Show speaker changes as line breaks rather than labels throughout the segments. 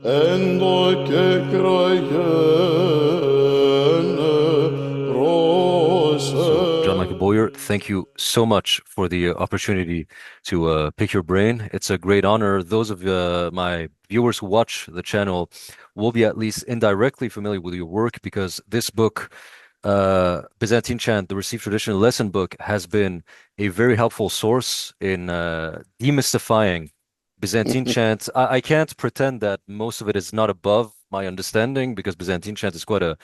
Endo que
So, John
craiene
Michael Boyer, thank you so much for the opportunity to pick your brain. It's a great honor. Those of my viewers who watch the channel will be at least indirectly familiar with your work because this book, Byzantine Chant, the Received Tradition Lesson Book, has been a very helpful source in demystifying Byzantine Chant. I can't pretend that most of it is not above my understanding because Byzantine Chant is quite a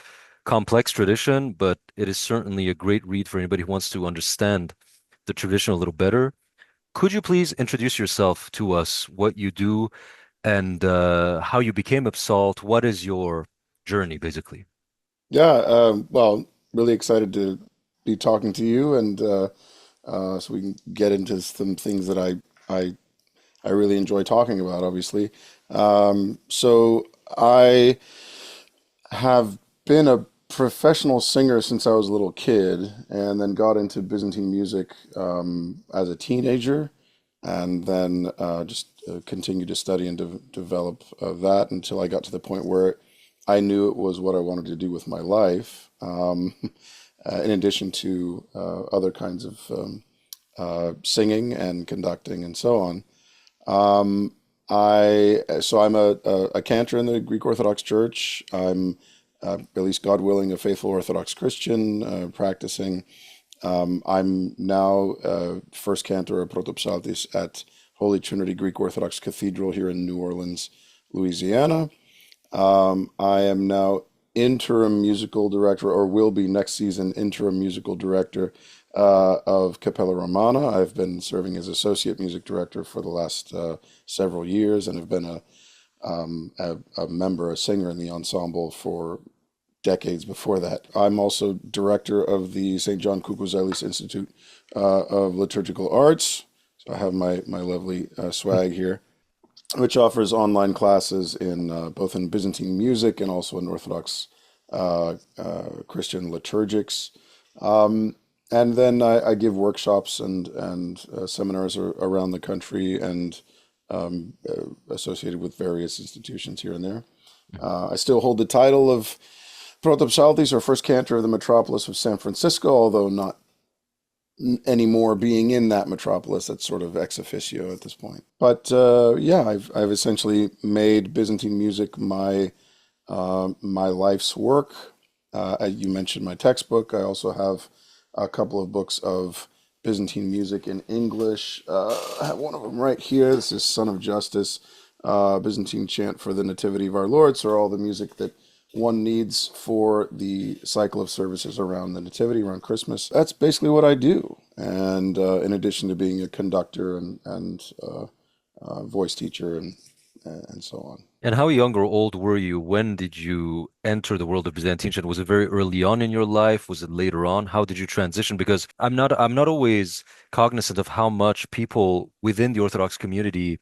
complex tradition, but it is certainly a great read for anybody who wants to understand the tradition a little better. Could you please introduce yourself to us, what you do, and how you became a psalt? What is your journey, basically?
Yeah, well, really excited to be talking to you, and so we can get into some things that I I really enjoy talking about, obviously. So I have been a professional singer since I was a little kid, and then got into Byzantine music as a teenager, and then just continued to study and develop that until I got to the point where I knew it was what I wanted to do with my life, in addition to other kinds of singing and conducting and so on. I'm a cantor in the Greek Orthodox Church. I'm at least God willing a faithful Orthodox Christian practicing. I'm now first cantor of Protopsáltis at Holy Trinity Greek Orthodox Cathedral here in New Orleans, Louisiana. I am now interim musical director, or will be next season interim musical director of Capella Romana. I've been serving as associate music director for the last several years, and have been a member, a singer in the ensemble for decades before that. I'm also director of the St. John Koukouzelis Institute of Liturgical Arts. So I have my lovely swag here, which offers online classes in both in Byzantine music and also in Orthodox Christian liturgics. And then I give workshops and seminars around the country, and associated with various institutions here and there. I still hold the title of Protopsáltis, or first cantor of the Metropolis of San Francisco, although not anymore being in that metropolis. That's sort of ex officio at this point. But yeah, I've essentially made Byzantine music my life's work. You mentioned my textbook. I also have a couple of books of Byzantine music in English. I have one of them right here. This is Son of Justice, Byzantine Chant for the Nativity of Our Lord. So all the music that one needs for the cycle of services around the Nativity, around Christmas. That's basically what I do. And in addition to being a conductor and voice teacher and so on.
And how young or old were you? When did you enter the world of Byzantine chant? Was it very early on in your life? Was it later on? How did you transition? Because I'm not always cognizant of how much people within the Orthodox community,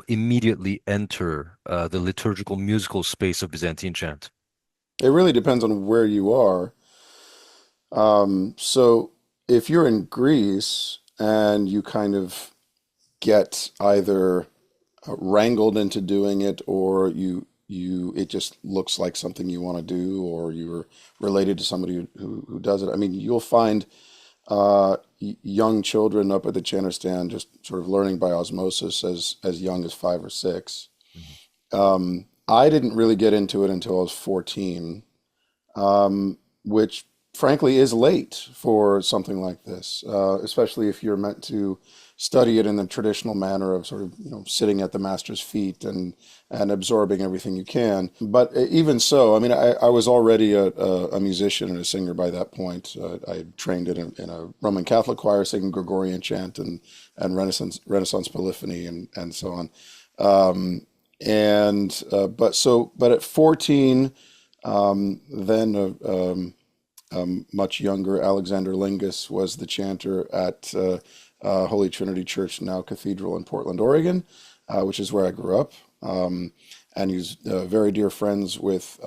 immediately enter the liturgical musical space of Byzantine chant.
It really depends on where you are. So if you're in Greece and you kind of get either wrangled into doing it, or you it just looks like something you want to do, or you're related to somebody who does it. I mean, you'll find young children up at the chanter stand just sort of learning by osmosis as young as 5 or 6. I didn't really get into it until I was 14, which frankly is late for something like this, especially if you're meant to study it in the traditional manner of sort of, sitting at the master's feet and absorbing everything you can. But even so, I mean, I was already a musician and a singer by that point. I trained in a Roman Catholic choir singing Gregorian chant and Renaissance polyphony and so on. But at 14, then much younger Alexander Lingus was the chanter at Holy Trinity Church, now Cathedral in Portland, Oregon, which is where I grew up. And he's very dear friends with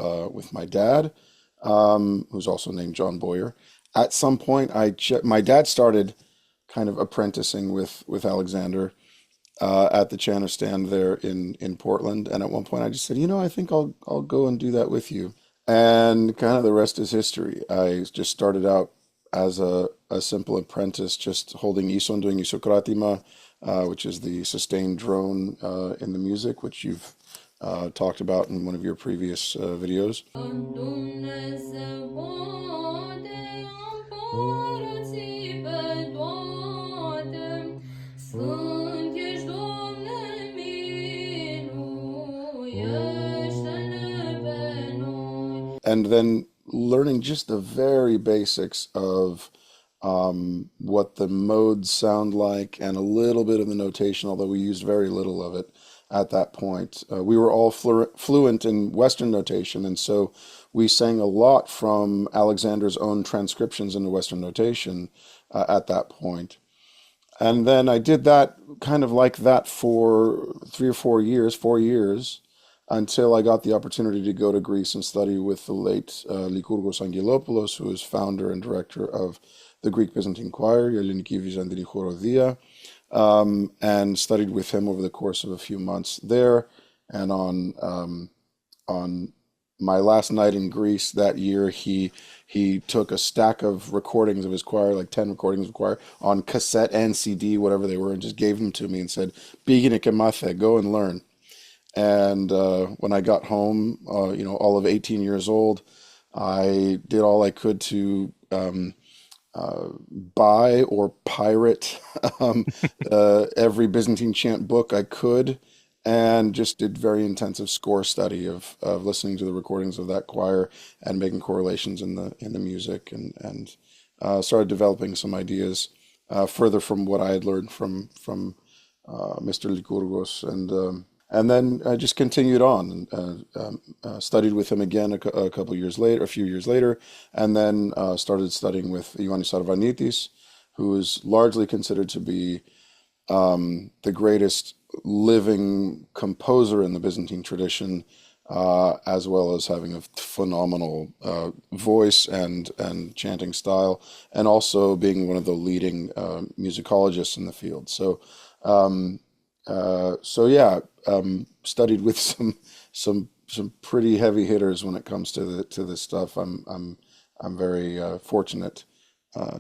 my dad, who's also named John Boyer. At some point, my dad started kind of apprenticing with Alexander. at the chanter stand there in Portland. And at one point, I just said, I think I'll go and do that with you. And kind of the rest is history. I just started out as a simple apprentice, just holding ison, doing isokratima, which is the sustained drone in the music, which you've talked about in one of your previous videos. And then learning just the very basics of what the modes sound like and a little bit of the notation, although we used very little of it at that point. We were all fluent in Western notation, and so we sang a lot from Alexander's own transcriptions into Western notation at that point. And then I did that kind of like that for 4 years, until I got the opportunity to go to Greece and study with the late Lykurgos Angelopoulos, who is founder and director of the Greek Byzantine Choir, Ελληνική Βυζαντινή Χοροδία, and studied with him over the course of a few months there. And on my last night in Greece that year, he took a stack of recordings of his choir, like 10 recordings of choir, on cassette and CD, whatever they were, and just gave them to me and said, "Πήγαινε και μάθε, go and learn." And when I got home, all of 18 years old, I did all I could to buy or pirate every Byzantine chant book I could, and just did very intensive score study of listening to the recordings of that choir and making correlations in the music, and started developing some ideas further from what I had learned from Mr. Lykurgos, and then I just continued on and studied with him again a few years later, and then started studying with Ioannis Arvanitis, who is largely considered to be the greatest living composer in the Byzantine tradition, as well as having a phenomenal voice and chanting style, and also being one of the leading musicologists in the field. So studied with some pretty heavy hitters when it comes to this stuff. I'm very fortunate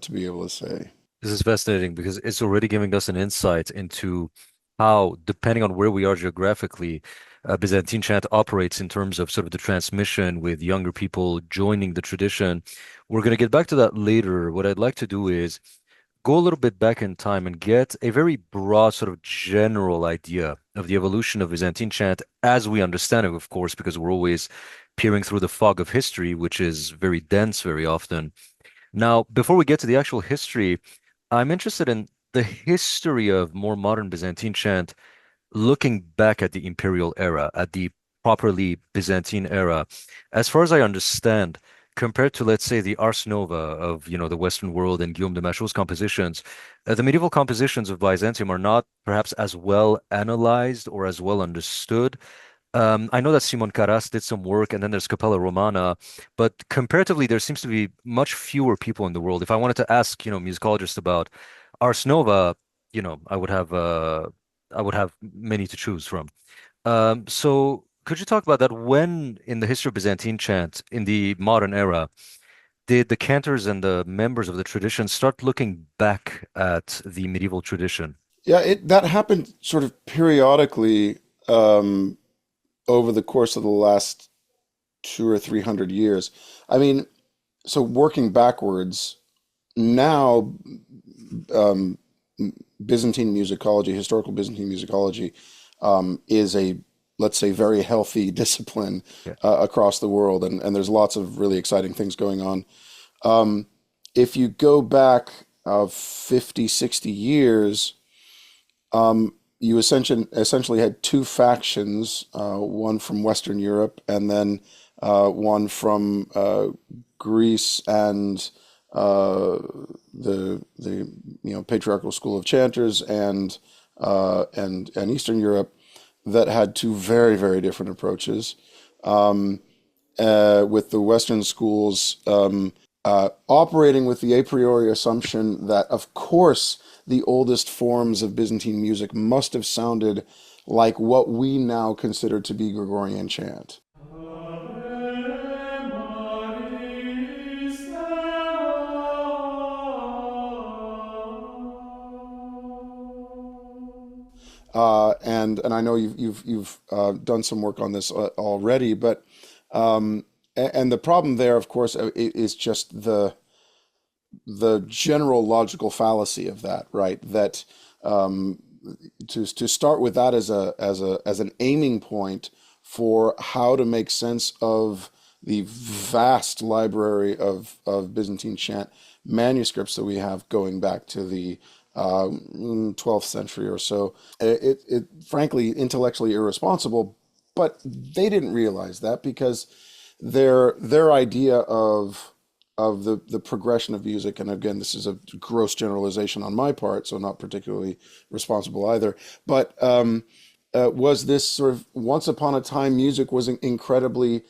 to be able to say.
This is fascinating because it's already giving us an insight into how, depending on where we are geographically, Byzantine chant operates in terms of sort of the transmission with younger people joining the tradition. We're going to get back to that later. What I'd like to do is go a little bit back in time and get a very broad sort of general idea of the evolution of Byzantine chant as we understand it, of course, because we're always peering through the fog of history, which is very dense very often. Now, before we get to the actual history, I'm interested in the history of more modern Byzantine chant, looking back at the imperial era, at the properly Byzantine era. As far as I understand, compared to, let's say, the Ars Nova of, the Western world and Guillaume de Machaut's compositions, the medieval compositions of Byzantium are not perhaps as well analyzed or as well understood. I know that Simon Caras did some work, and then there's Capella Romana, but comparatively, there seems to be much fewer people in the world. If I wanted to ask, musicologists about Ars Nova, I would have many to choose from. So could you talk about that? When in the history of Byzantine chant in the modern era did the cantors and the members of the tradition start looking back at the medieval tradition?
Yeah, that happened sort of periodically over the course of the last 200 or 300 years. I mean, so working backwards, now Byzantine musicology, historical Byzantine musicology, is a, let's say, very healthy discipline
Yeah.
across the world, and there's lots of really exciting things going on. If you go back 50, 60 years, you essentially had two factions, one from Western Europe and then one from Greece and the patriarchal school of chanters and Eastern Europe, that had two very, very different approaches. With the Western schools operating with the a priori assumption that, of course, the oldest forms of Byzantine music must have sounded like what we now consider to be Gregorian chant. And I know you've done some work on this already, but and the problem there, of course, is just the general logical fallacy of that, right? That to start with that as an aiming point for how to make sense of the vast library of Byzantine chant manuscripts that we have going back to the 12th century or so. It frankly intellectually irresponsible, but they didn't realize that because their idea of the progression of music, and again, this is a gross generalization on my part, so not particularly responsible either, but was this sort of once upon a time music was incredibly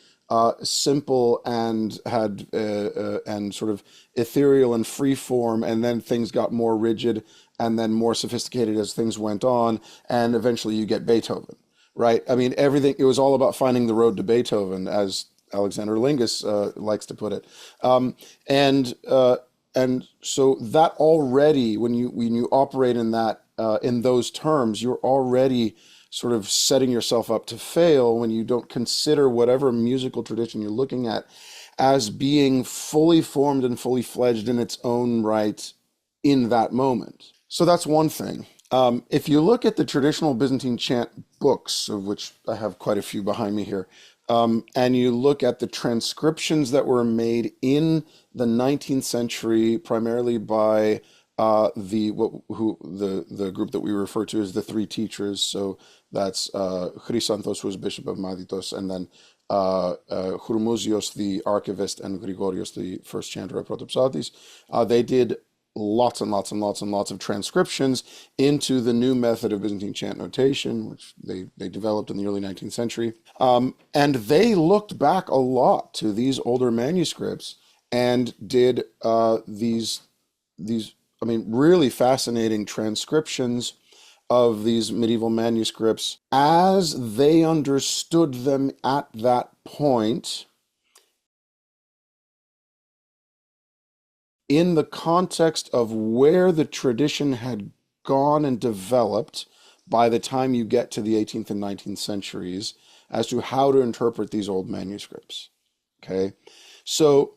simple and had and sort of ethereal and free form, and then things got more rigid and then more sophisticated as things went on, and eventually you get Beethoven, right? I mean, everything, it was all about finding the road to Beethoven, as Alexander Lingus likes to put it. And so that already, when you operate in that in those terms, you're already sort of setting yourself up to fail when you don't consider whatever musical tradition you're looking at as being fully formed and fully fledged in its own right in that moment. So that's one thing. If you look at the traditional Byzantine chant books, of which I have quite a few behind me here, and you look at the transcriptions that were made in the 19th century, primarily by the group that we refer to as the three teachers. So that's Chrysanthos, who was Bishop of Miletos, and then Chroumouzios, the archivist, and Grigorios, the first chanter of Protopsáltis. They did lots and lots and lots and lots of transcriptions into the new method of Byzantine chant notation, which they developed in the early 19th century. And they looked back a lot to these older manuscripts and did these I mean, really fascinating transcriptions of these medieval manuscripts as they understood them at that point, in the context of where the tradition had gone and developed by the time you get to the 18th and 19th centuries, as to how to interpret these old manuscripts. Okay, so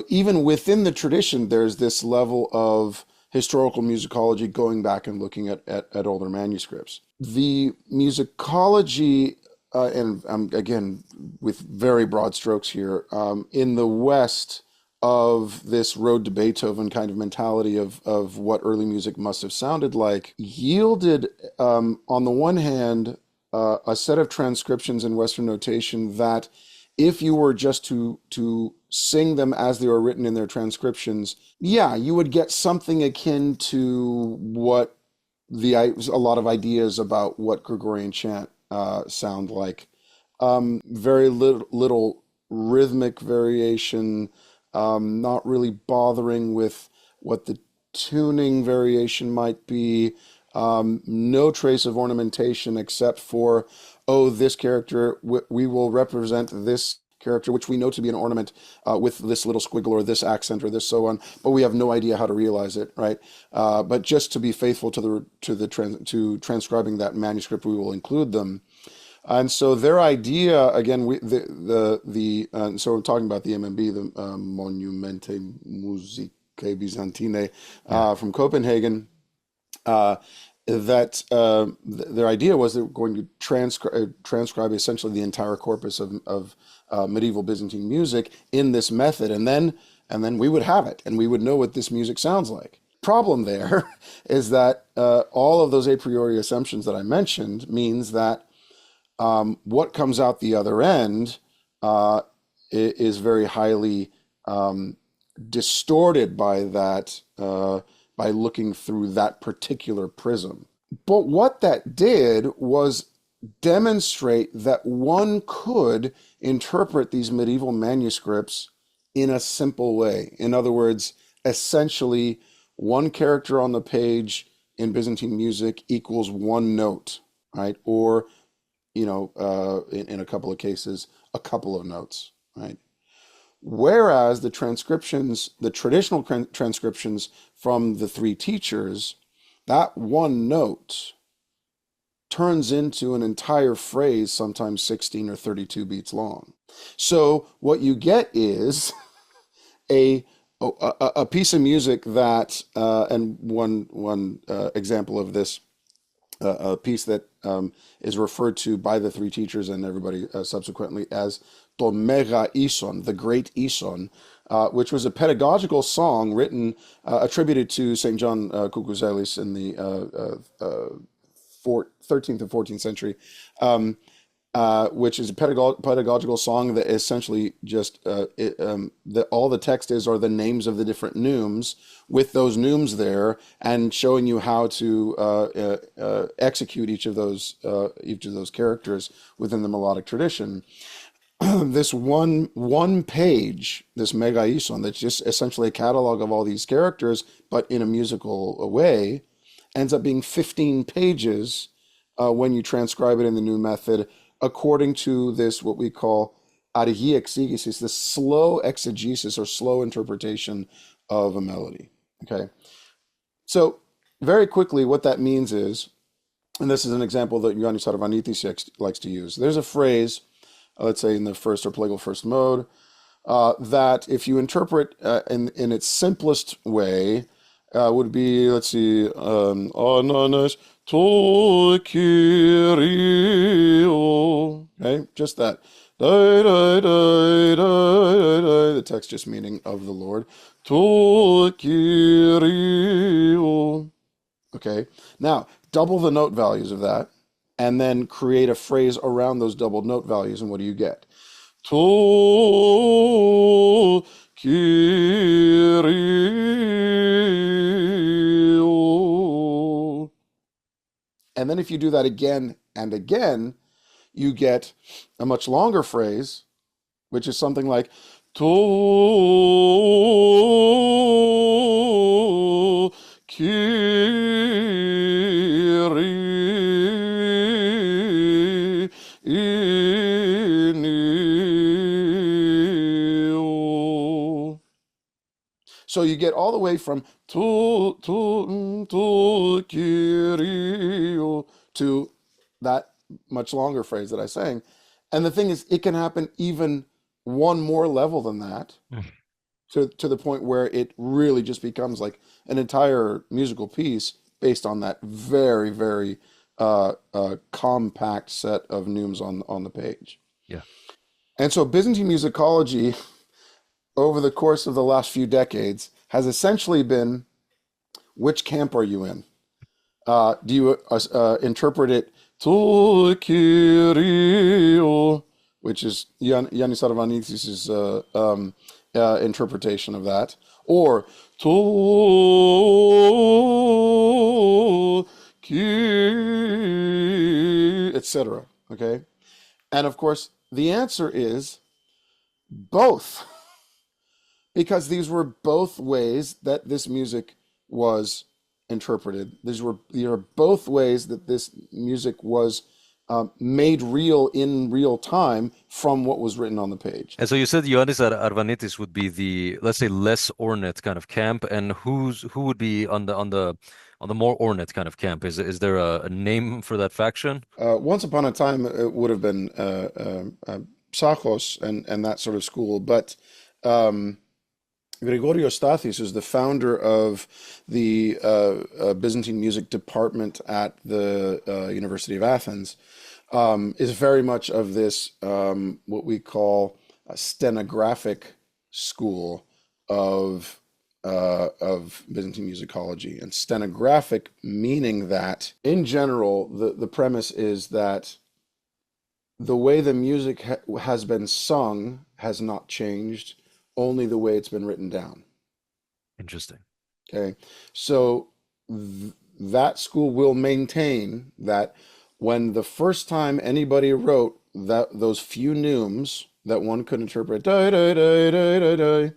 even within the tradition, there's this level of historical musicology going back and looking at older manuscripts. The musicology, and again, with very broad strokes here, in the West, of this road to Beethoven kind of mentality of what early music must have sounded like, yielded, on the one hand, a set of transcriptions in Western notation that, if you were just to sing them as they were written in their transcriptions, yeah, you would get something akin to what a lot of ideas about what Gregorian chant sound like. Very little rhythmic variation, not really bothering with what the tuning variation might be, no trace of ornamentation except for, oh, this character, we will represent this character, which we know to be an ornament, with this little squiggle or this accent or this so on, but we have no idea how to realize it, right? But just to be faithful to transcribing that manuscript, we will include them. And so their idea, again, so we're talking about the MMB, the Monumente Musicae Byzantinae, from Copenhagen. That their idea was they were going to transcribe essentially the entire corpus of medieval Byzantine music in this method, and then we would have it, and we would know what this music sounds like. Problem there is that all of those a priori assumptions that I mentioned means that what comes out the other end is very highly distorted by that. By looking through that particular prism. But what that did was demonstrate that one could interpret these medieval manuscripts in a simple way. In other words, essentially, one character on the page in Byzantine music equals one note, right? Or, in a couple of cases, a couple of notes, right? Whereas the transcriptions, the traditional transcriptions from the three teachers, that one note turns into an entire phrase, sometimes 16 or 32 beats long. So what you get is a piece of music that, and one example of this, a piece that is referred to by the three teachers and everybody subsequently as to mega ison, the great ison, which was a pedagogical song written, attributed to St. John Koukouzelis in the 13th and 14th century, which is a pedagogical song that essentially just, all the text are the names of the different neumes, with those neumes there, and showing you how to execute each of those characters within the melodic tradition. This one page, this megaison, that's just essentially a catalog of all these characters, but in a musical way, ends up being 15 pages when you transcribe it in the new method, according to this, what we call aργή εξήγησης, the slow exegesis or slow interpretation of a melody. Okay, so very quickly, what that means is, and this is an example that Ioannis Arvanitis likes to use. There's a phrase, let's say in the first or plagal first mode, that if you interpret in its simplest way, would be, let's see, ananas to Kyrio. Okay, just that. The text just meaning of the Lord. To Kyrio. Okay, now double the note values of that, and then create a phrase around those doubled note values, and what do you get? To Kyrio. And then if you do that again and again, you get a much longer phrase, which is something like to Kyrio. So you get all the way from to Kyrio to that much longer phrase that I sang. And the thing is, it can happen even one more level than that, to the point where it really just becomes like an entire musical piece based on that very, very compact set of neumes on the page.
Yeah.
And so Byzantine musicology, over the course of the last few decades, has essentially been, which camp are you in? Do you interpret it to Kyrio, which is Ioannis Arvanitis' interpretation of that, or to Kyrio, etc. Okay, and of course the answer is both, because these were both ways that this music was interpreted. These are both ways that this music was made real in real time from what was written on the page.
And so you said Ioannis Arvanitis would be the, let's say, less ornate kind of camp, and who would be on the more ornate kind of camp? Is there a name for that faction?
Once upon a time, it would have been Psachos and that sort of school, but Grigorios Stathis is the founder of the Byzantine music department at the University of Athens, is very much of this, what we call a stenographic school of Byzantine musicology. And stenographic meaning that, in general, the premise is that the way the music has been sung has not changed, only the way it's been written down.
Interesting.
Okay, so that school will maintain that when the first time anybody wrote that those few neumes that one could interpret, da, da, da, da, da,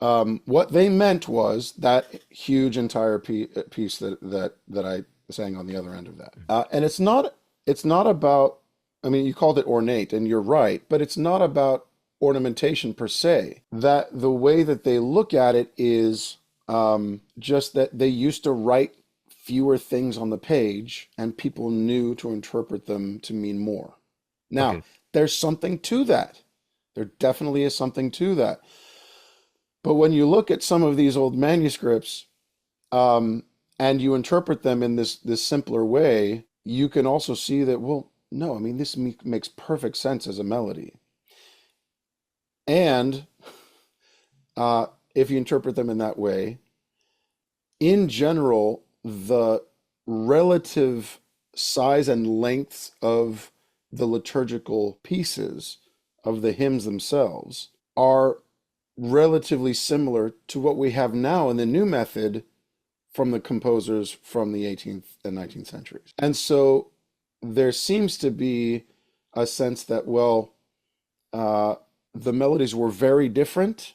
da, what they meant was that huge entire piece that I sang on the other end of that. And it's not about, I mean, you called it ornate, and you're right, but it's not about ornamentation per se. That the way that they look at it is just that they used to write fewer things on the page, and people knew to interpret them to mean more. Now,
Okay.
there's something to that. There definitely is something to that. But when you look at some of these old manuscripts, and you interpret them in this simpler way, you can also see that, well, no, I mean, this makes perfect sense as a melody. And if you interpret them in that way, in general, the relative size and lengths of the liturgical pieces of the hymns themselves are relatively similar to what we have now in the new method from the composers from the 18th and 19th centuries. And so there seems to be a sense that, well, the melodies were very different,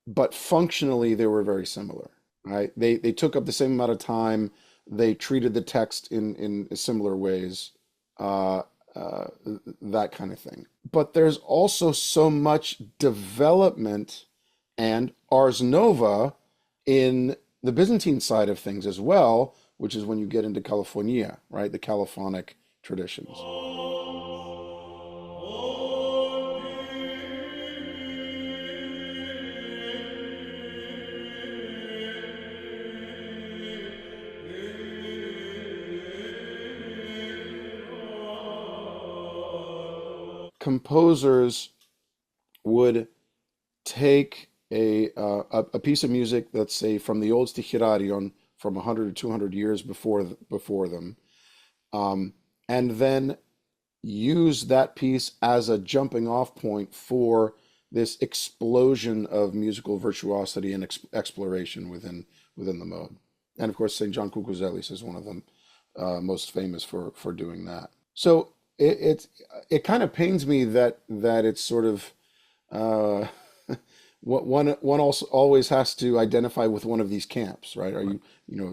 but functionally they were very similar, right? They took up the same amount of time. They treated the text in similar ways, uh, that kind of thing. But there's also so much development and ars nova in the Byzantine side of things as well, which is when you get into Kalophonia, right? The Kalophonic traditions. Composers would take a piece of music, let's say from the old Stichirarion from 100 or 200 years before them, and then use that piece as a jumping off point for this explosion of musical virtuosity and exploration within the mode. And of course, St. John Koukouzelis is one of them, most famous for doing that. So it kind of pains me that it's sort of uh, what one also always has to identify with one of these camps, right? Are you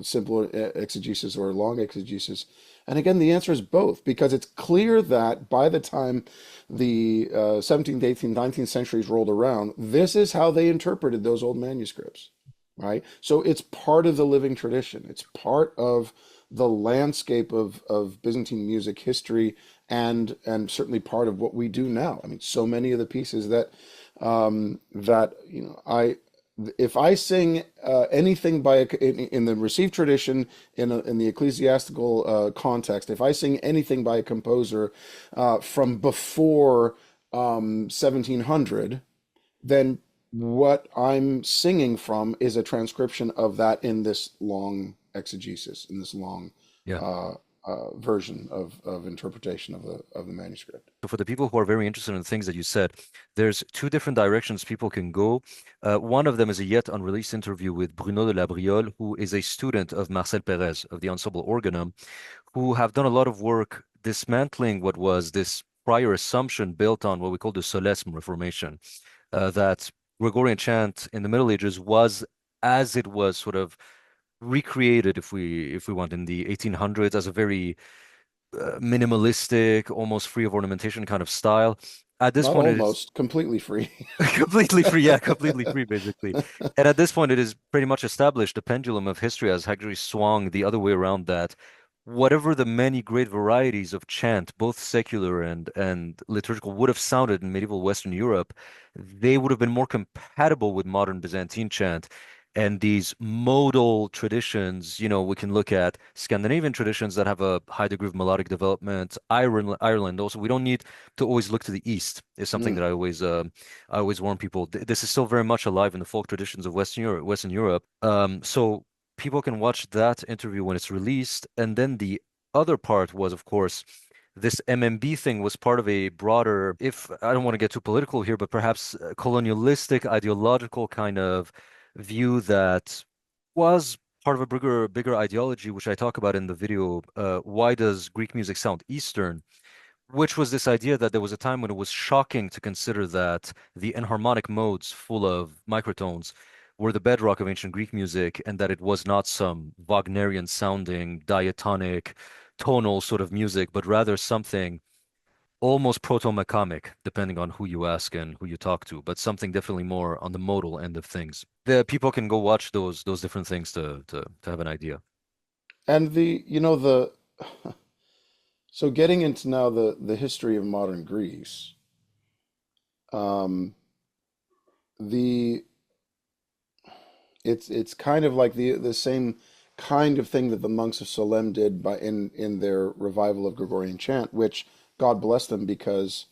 simple exegesis or long exegesis? And again, the answer is both, because it's clear that by the time the 17th, 18th, 19th centuries rolled around, this is how they interpreted those old manuscripts, right? So it's part of the living tradition. It's part of the landscape of Byzantine music history, and certainly part of what we do now. I mean, so many of the pieces that I if I sing anything by in the received tradition in the ecclesiastical context, if I sing anything by a composer from before 1700, then what I'm singing from is a transcription of that in this long exegesis, in this long
Yeah.
uh, version of interpretation of the manuscript.
So for the people who are very interested in the things that you said, there's two different directions people can go. One of them is a yet unreleased interview with Bruno de la Briole, who is a student of Marcel Pérez of the Ensemble Organum, who have done a lot of work dismantling what was this prior assumption built on what we call the Solesme Reformation, that Gregorian chant in the Middle Ages was as it was sort of recreated, if we want, in the 1800s as a very minimalistic, almost free of ornamentation kind of style. At this
Not
point, it is
almost, completely free.
completely free. Yeah, completely free, basically. And at this point, it is pretty much established. The pendulum of history has actually swung the other way around, that whatever the many great varieties of chant, both secular and liturgical, would have sounded in medieval Western Europe, they would have been more compatible with modern Byzantine chant. And these modal traditions, we can look at Scandinavian traditions that have a high degree of melodic development. Ireland also. We don't need to always look to the East. Is something
Mm.
that I always warn people. This is still very much alive in the folk traditions of Western Europe. Western Europe. So people can watch that interview when it's released. And then the other part was, of course, this MMB thing was part of a broader, if I don't want to get too political here, but perhaps colonialistic, ideological kind of view that was part of a bigger ideology, which I talk about in the video. Why does Greek music sound Eastern? which was this idea that there was a time when it was shocking to consider that the enharmonic modes full of microtones were the bedrock of ancient Greek music, and that it was not some Wagnerian sounding diatonic tonal sort of music, but rather something almost proto-Makamic, depending on who you ask and who you talk to, but something definitely more on the modal end of things. The people can go watch those different things to have an idea.
And the so getting into now the history of modern Greece, um, the it's kind of like the same kind of thing that the monks of Solesmes did by in their revival of Gregorian chant, which God bless them, because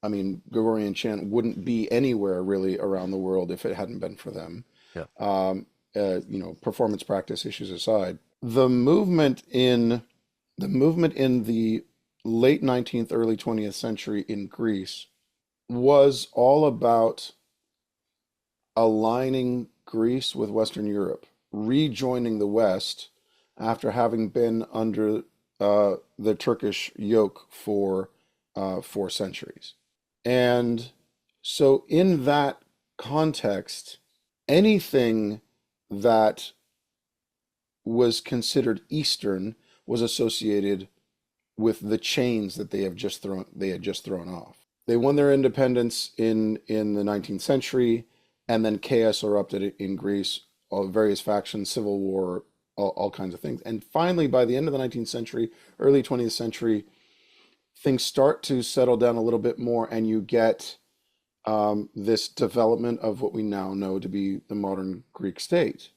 I mean Gregorian chant wouldn't be anywhere really around the world if it hadn't been for them.
Yeah.
Performance practice issues aside, the movement in the late 19th, early 20th century in Greece was all about aligning Greece with Western Europe, rejoining the West after having been under the Turkish yoke for 4 centuries. And so, in that context, anything that was considered Eastern was associated with the chains that they had just thrown off. They won their independence in the 19th century, and then chaos erupted in Greece, all various factions, civil war, all kinds of things. And finally, by the end of the 19th century, early 20th century, things start to settle down a little bit more, and you get this development of what we now know to be the modern Greek state.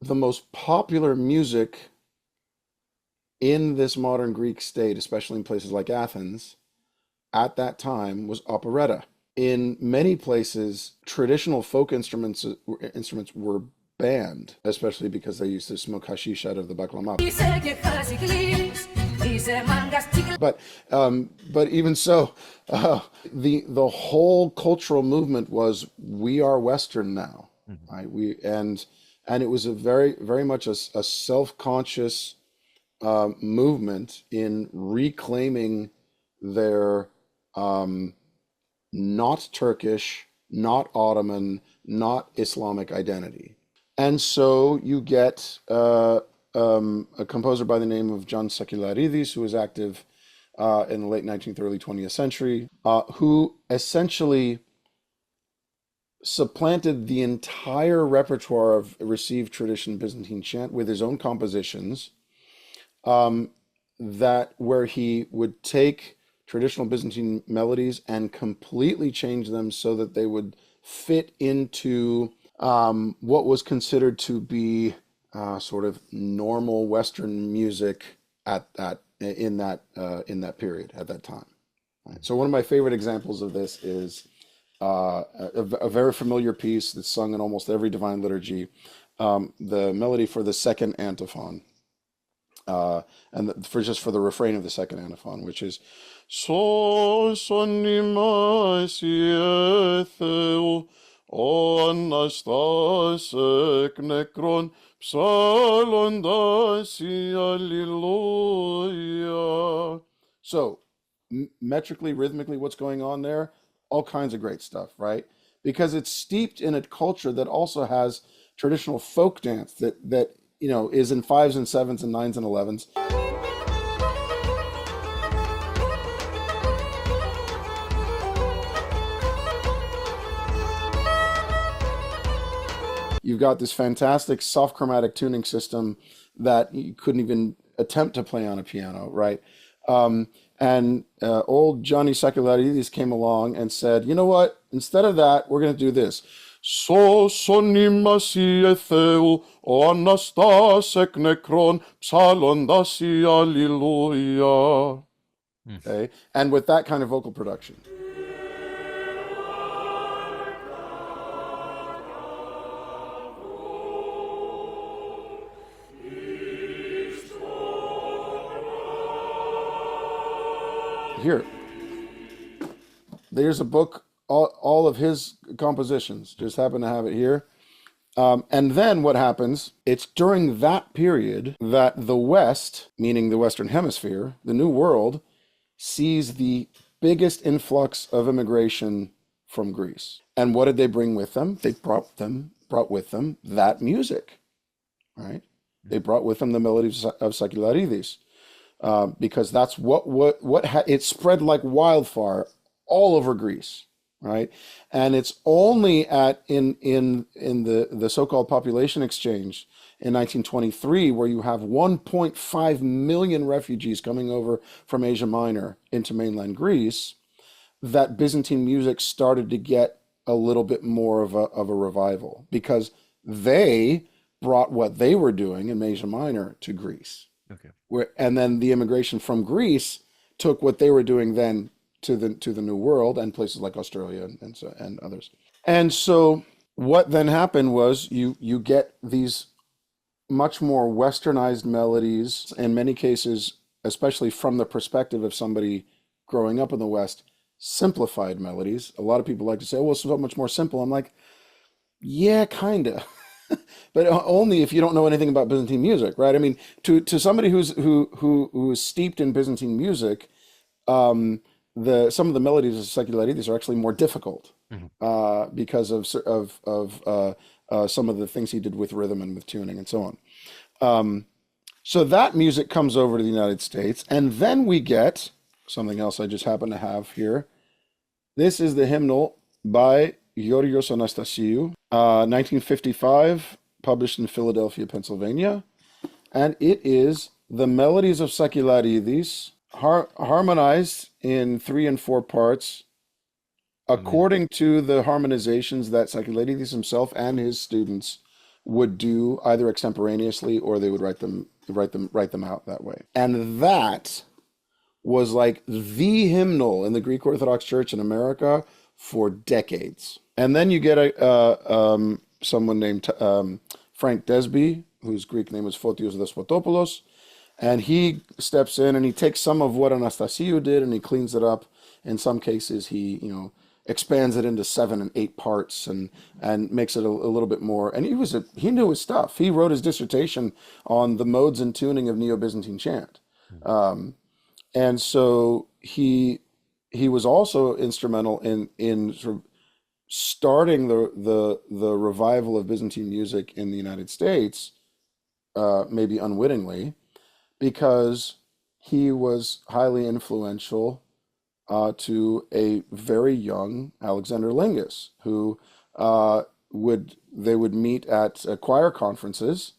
The most popular music in this modern Greek state, especially in places like Athens, at that time was operetta. In many places, traditional folk instruments were banned, especially because they used to smoke hashish out of the baklama. But even so, the whole cultural movement was, we are Western now, right? And it was a very much a self-conscious movement in reclaiming their not Turkish, not Ottoman, not Islamic identity. And so you get a composer by the name of John Sakellarides, who was active in the late 19th, early 20th century, who essentially supplanted the entire repertoire of received tradition Byzantine chant with his own compositions, where he would take traditional Byzantine melodies and completely change them so that they would fit into what was considered to be sort of normal Western music in that period at that time. Right? So one of my favorite examples of this is a very familiar piece that's sung in almost every divine liturgy, the melody for the second antiphon, for the refrain of the second antiphon, which is Sos animae Theo, o Anastasek necron, psalon dasi, alleluia. So, metrically, rhythmically, what's going on there? All kinds of great stuff, right? Because it's steeped in a culture that also has traditional folk dance that is in 5s and 7s and 9s and 11s. You've got this fantastic soft chromatic tuning system that you couldn't even attempt to play on a piano, right? And old Johnny Sakellarides came along and said, you know what? Instead of that, we're going to do this. Sos animae Theo, o Anastasek necron, psalon dasi, alleluia. Okay, and with that kind of vocal production. Here, there's a book, all of his compositions, just happen to have it here. And then what happens? It's during that period that the West, meaning the Western Hemisphere, the New World, sees the biggest influx of immigration from Greece. And what did they bring with them? They brought with them that music, right? They brought with them the melodies of Sakellarides, because that's it spread like wildfire all over Greece, right? And it's only in the so-called population exchange in 1923 where you have 1.5 million refugees coming over from Asia Minor into mainland Greece that Byzantine music started to get a little bit more of a revival, because they brought what they were doing in Asia Minor to Greece.
Okay.
And then the immigration from Greece took what they were doing then to the New World and places like Australia and others. And so what then happened was you get these much more westernized melodies, in many cases, especially from the perspective of somebody growing up in the West, simplified melodies. A lot of people like to say, oh, well, it's so much more simple. I'm like, yeah, kind of. But only if you don't know anything about Byzantine music, right? I mean, to somebody who is steeped in Byzantine music, some of the melodies of Sakellarides are actually more difficult, because of some of the things he did with rhythm and with tuning and so on. So that music comes over to the United States, and then we get something else I just happen to have here. This is the hymnal by Georgios Anastasiou, 1955, published in Philadelphia, Pennsylvania. And it is the melodies of Sakellarides harmonized in 3 and 4 parts according to the harmonizations that Sakellarides himself and his students would do either extemporaneously, or they would write them out that way. And that was like the hymnal in the Greek Orthodox Church in America for decades. And then you get someone named Frank Desby, whose Greek name is Fotios Despotopoulos, and he steps in and he takes some of what Anastasiou did and he cleans it up. In some cases, he expands it into 7 and 8 parts and makes it a little bit more. And he knew his stuff. He wrote his dissertation on the modes and tuning of Neo-Byzantine chant. And so he was also instrumental in sort of starting the revival of Byzantine music in the United States, maybe unwittingly, because he was highly influential to a very young Alexander Lingus, who they would meet at choir conferences,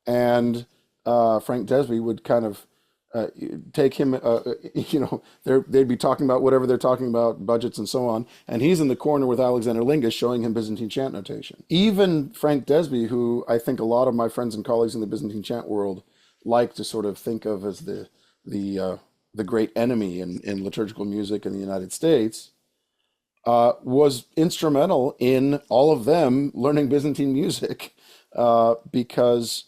and Frank Desby would kind of take him, they'd be talking about whatever they're talking about, budgets and so on, and he's in the corner with Alexander Lingus showing him Byzantine chant notation. Even Frank Desby, who I think a lot of my friends and colleagues in the Byzantine chant world like to sort of think of as the great enemy in liturgical music in the United States, was instrumental in all of them learning Byzantine music, because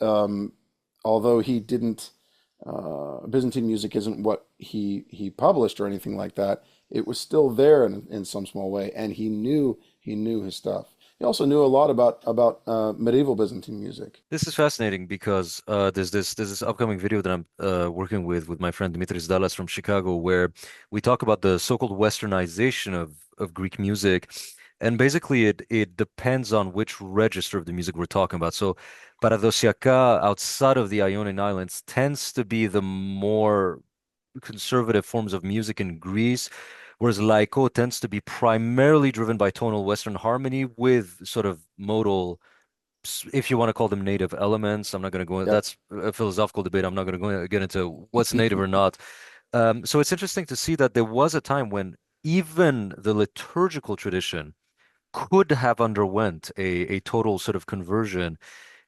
although he didn't, Byzantine music isn't what he published or anything like that, it was still there in some small way, and he knew his stuff. He also knew a lot about medieval Byzantine music.
This is fascinating because there's this upcoming video that I'm working with my friend Dimitris Dallas from Chicago, where we talk about the so-called Westernization of Greek music, and basically it depends on which register of the music we're talking about. So Paradosiaka outside of the Ionian Islands tends to be the more conservative forms of music in Greece, whereas Laiko tends to be primarily driven by tonal Western harmony with sort of modal, if you want to call them native elements. I'm not going to go into
Yep.
that's a philosophical debate. I'm not going to get into what's native or not. So it's interesting to see that there was a time when even the liturgical tradition could have underwent a total sort of conversion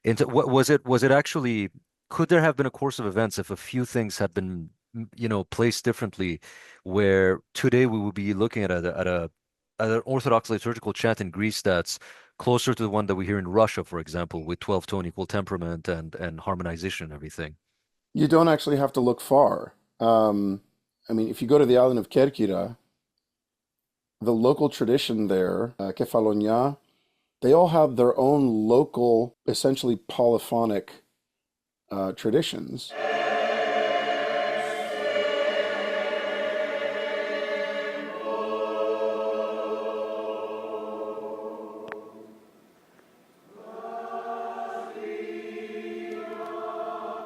into what was it actually, could there have been a course of events if a few things had been placed differently, where today we would be looking at an Orthodox liturgical chant in Greece that's closer to the one that we hear in Russia, for example, with 12 tone equal temperament and harmonization and everything.
You don't actually have to look far. I mean, if you go to the island of Kerkyra, the local tradition there, Kefalonia, they all have their own local, essentially polyphonic traditions.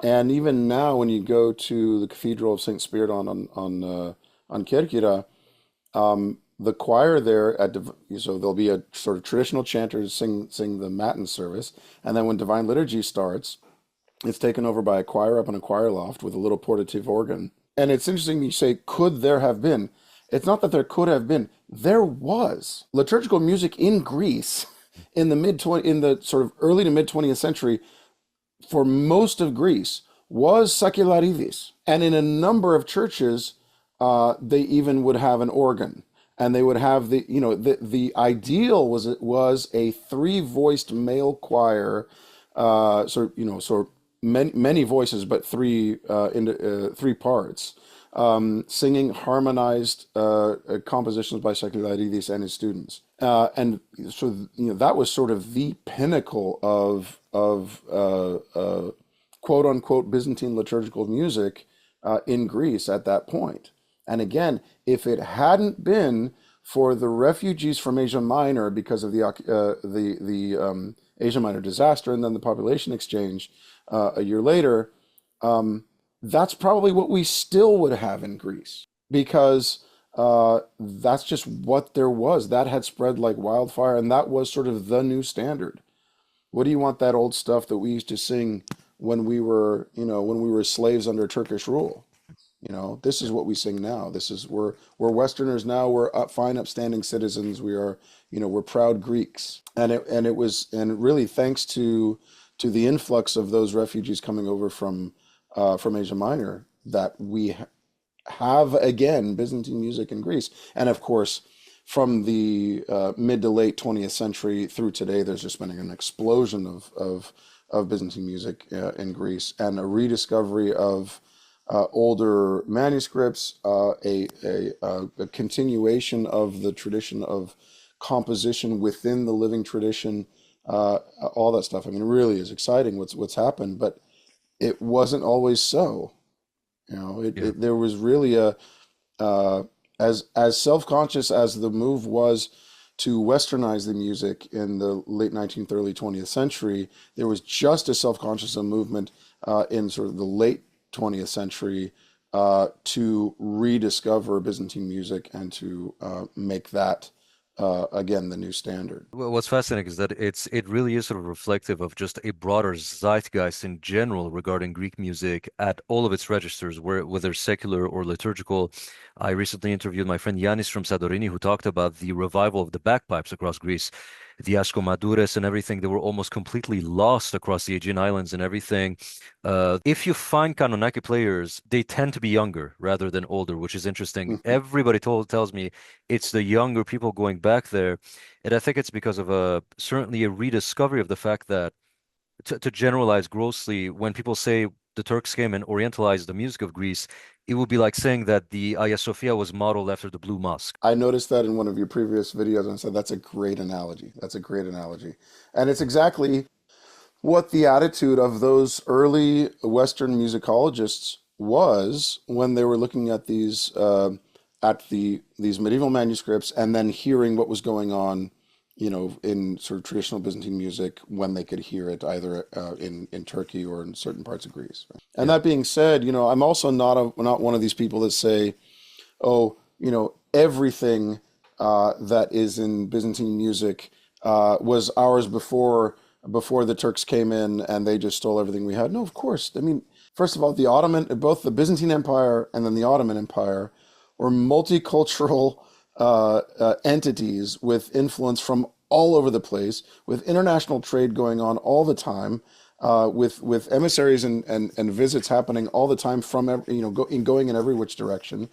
And even now, when you go to the Cathedral of St. Spiridon on Kerkyra, the choir there so there'll be a sort of traditional chanter sing the Matin service, and then when Divine Liturgy starts, it's taken over by a choir up in a choir loft with a little portative organ. And it's interesting you say, could there have been? It's not that there could have been. There was liturgical music in Greece in the sort of early to mid 20th century. For most of Greece was secularidis, and in a number of churches, they even would have an organ, and they would have the ideal was a three-voiced male choir, sort of many voices, but three parts, singing harmonized compositions by Secularidis and his students. And so that was sort of the pinnacle of quote unquote Byzantine liturgical music in Greece at that point. And again, if it hadn't been for the refugees from Asia Minor because of the Asia Minor disaster and then the population exchange a year later, that's probably what we still would have in Greece, because that's just what there was. That had spread like wildfire, and that was sort of the new standard. What do you want that old stuff that we used to sing when we were slaves under Turkish rule? This is what we sing now. We're Westerners now. We're fine, upstanding citizens. We are, we're proud Greeks. And really thanks to the influx of those refugees coming over from Asia Minor, that we have again Byzantine music in Greece. And of course, from the mid to late 20th century through today, there's just been an explosion of Byzantine music in Greece, and a rediscovery of older manuscripts, a continuation of the tradition of composition within the living tradition, all that stuff. I mean, it really is exciting what's happened, but it wasn't always so. There was really as self-conscious as the move was to westernize the music in the late 19th, early 20th century, there was just as self-conscious a movement in sort of the late 20th century to rediscover Byzantine music and to make that again the new standard.
Well, what's fascinating is that it really is sort of reflective of just a broader zeitgeist in general regarding Greek music at all of its registers, whether secular or liturgical. I recently interviewed my friend Yanis from Sadorini, who talked about the revival of the bagpipes across Greece, the Askomadures and everything. They were almost completely lost across the Aegean Islands and everything. If you find Kanonaki players, they tend to be younger rather than older, which is interesting. Everybody tells me it's the younger people going back there. And I think it's because of certainly a rediscovery of the fact that, to generalize grossly, when people say the Turks came and orientalized the music of Greece, it would be like saying that the Hagia Sophia was modeled after the Blue Mosque.
I noticed that in one of your previous videos and said, that's a great analogy. That's a great analogy. And it's exactly what the attitude of those early Western musicologists was when they were looking at these medieval manuscripts and then hearing what was going on, in sort of traditional Byzantine music when they could hear it either in Turkey or in certain parts of Greece. Right? And that being said, I'm also not one of these people that say, everything that is in Byzantine music was ours before the Turks came in and they just stole everything we had. No, of course. I mean, first of all, both the Byzantine Empire and then the Ottoman Empire were multicultural entities with influence from all over the place, with international trade going on all the time, with emissaries and visits happening all the time from going in every which direction.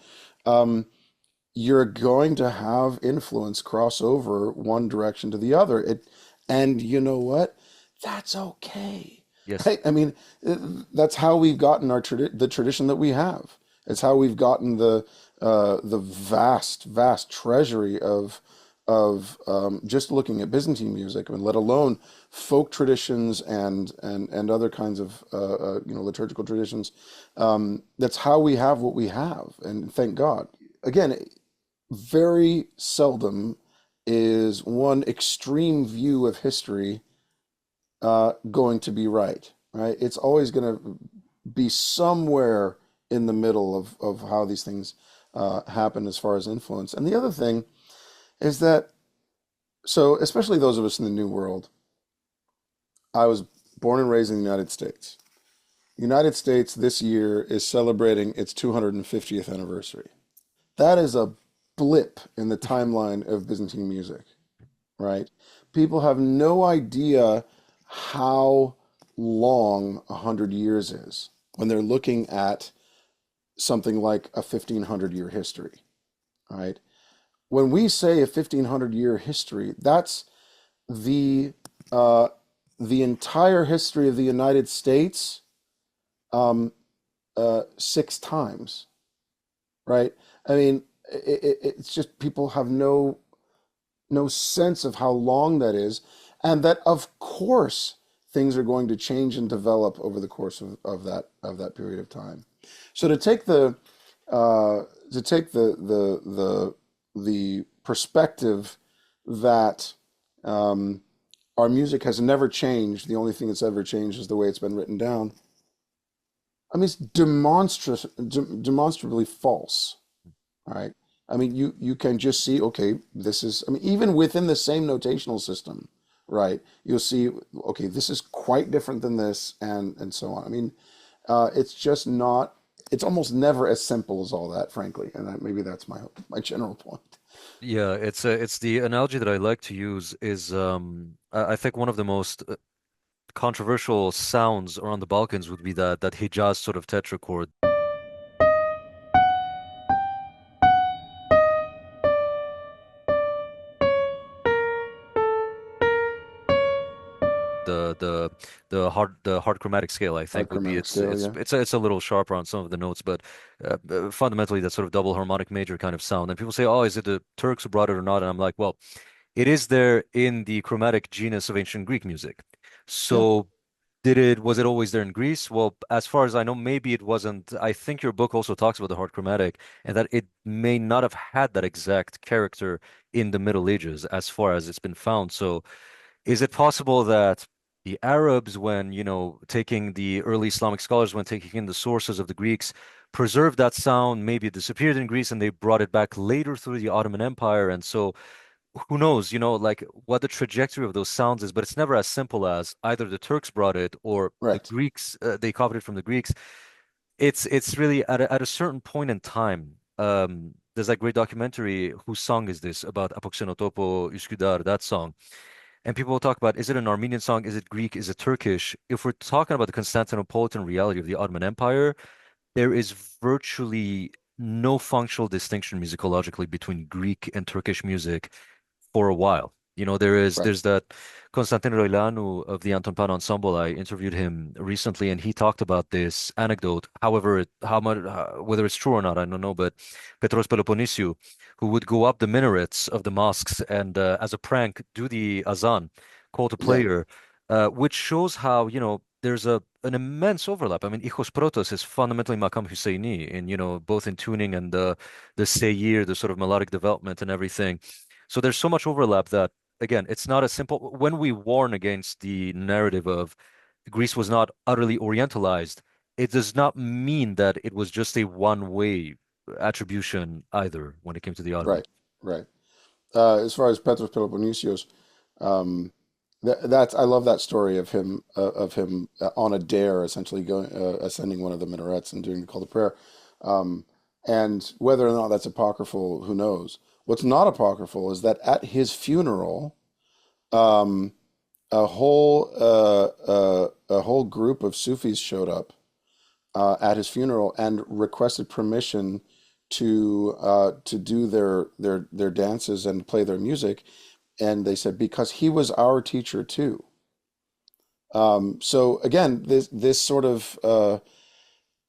You're going to have influence cross over one direction to the other. And you know what? That's okay.
Yes.
Right? I mean, that's how we've gotten the tradition that we have. It's how we've gotten the vast treasury of of just looking at Byzantine music, I mean, let alone folk traditions and other kinds of liturgical traditions. That's how we have what we have, and thank God. Again, very seldom is one extreme view of history going to be right, right? It's always going to be somewhere in the middle of how these things happen as far as influence. And the other thing is that, so especially those of us in the New World, I was born and raised in the United States. The United States this year is celebrating its 250th anniversary. That is a blip in the timeline of Byzantine music, right? People have no idea how long 100 years is when they're looking at something like a 1500-year history, right? When we say a 1500-year history, that's the uh, the entire history of the United States, um, 6 times, right? I mean, it's just people have no sense of how long that is, and that of course things are going to change and develop over the course of that period of time. So uh, to take the perspective that um, our music has never changed. The only thing that's ever changed is the way it's been written down. I mean, it's demonstrably false, right? I mean, you can just see, okay, this is, I mean, even within the same notational system, right? You'll see, okay, this is quite different than this, and so on. I mean, it's just not, it's almost never as simple as all that, frankly. And maybe that's my general point.
Yeah, it's the analogy that I like to use is I think one of the most controversial sounds around the Balkans would be that Hijaz sort of tetrachord. The the hard chromatic scale, I
Hard
think, would be
chromatic
it's
scale,
it's
yeah.
it's a little sharper on some of the notes, but fundamentally that sort of double harmonic major kind of sound. And people say, "Oh, is it the Turks who brought it or not?" And I'm like, "Well, it is there in the chromatic genus of ancient Greek music.
Yeah,
So was it always there in Greece? Well, as far as I know, maybe it wasn't. I think your book also talks about the hard chromatic and that it may not have had that exact character in the Middle Ages as far as it's been found. So is it possible that the Arabs, when, taking the early Islamic scholars, when taking in the sources of the Greeks, preserved that sound, maybe it disappeared in Greece and they brought it back later through the Ottoman Empire? And so who knows, like what the trajectory of those sounds is, but it's never as simple as either the Turks brought it or the
right.
Greeks, they copied it from the Greeks. It's really at a certain point in time. There's that great documentary, Whose Song Is This? About Apoxenotopo Üsküdar, that song. And people will talk about, is it an Armenian song? Is it Greek? Is it Turkish? If we're talking about the Constantinopolitan reality of the Ottoman Empire, there is virtually no functional distinction musicologically between Greek and Turkish music for a while.
Right.
There's that Constantin Roilanu of the Anton Pan Ensemble. I interviewed him recently, and he talked about this anecdote. However, how much whether it's true or not, I don't know. But Petros Peloponnesiou, who would go up the minarets of the mosques and, as a prank, do the azan, call to
Yeah.
prayer, which shows how there's an immense overlap. I mean, Ichos Protos is fundamentally Makam Husseini in both in tuning and the seyir, the sort of melodic development and everything. So there's so much overlap that, again, it's not a simple. When we warn against the narrative of Greece was not utterly Orientalized, it does not mean that it was just a one-way attribution either when it came to the Ottomans.
Right. Right. As far as Petros Peloponnesio's, um, that's I love that story of him on a dare, essentially going ascending one of the minarets and doing the call to prayer. Um, and whether or not that's apocryphal, who knows? What's not apocryphal is that at his funeral, um, a whole group of Sufis showed up at his funeral and requested permission to do their dances and play their music, and they said because he was our teacher too. So again, this sort of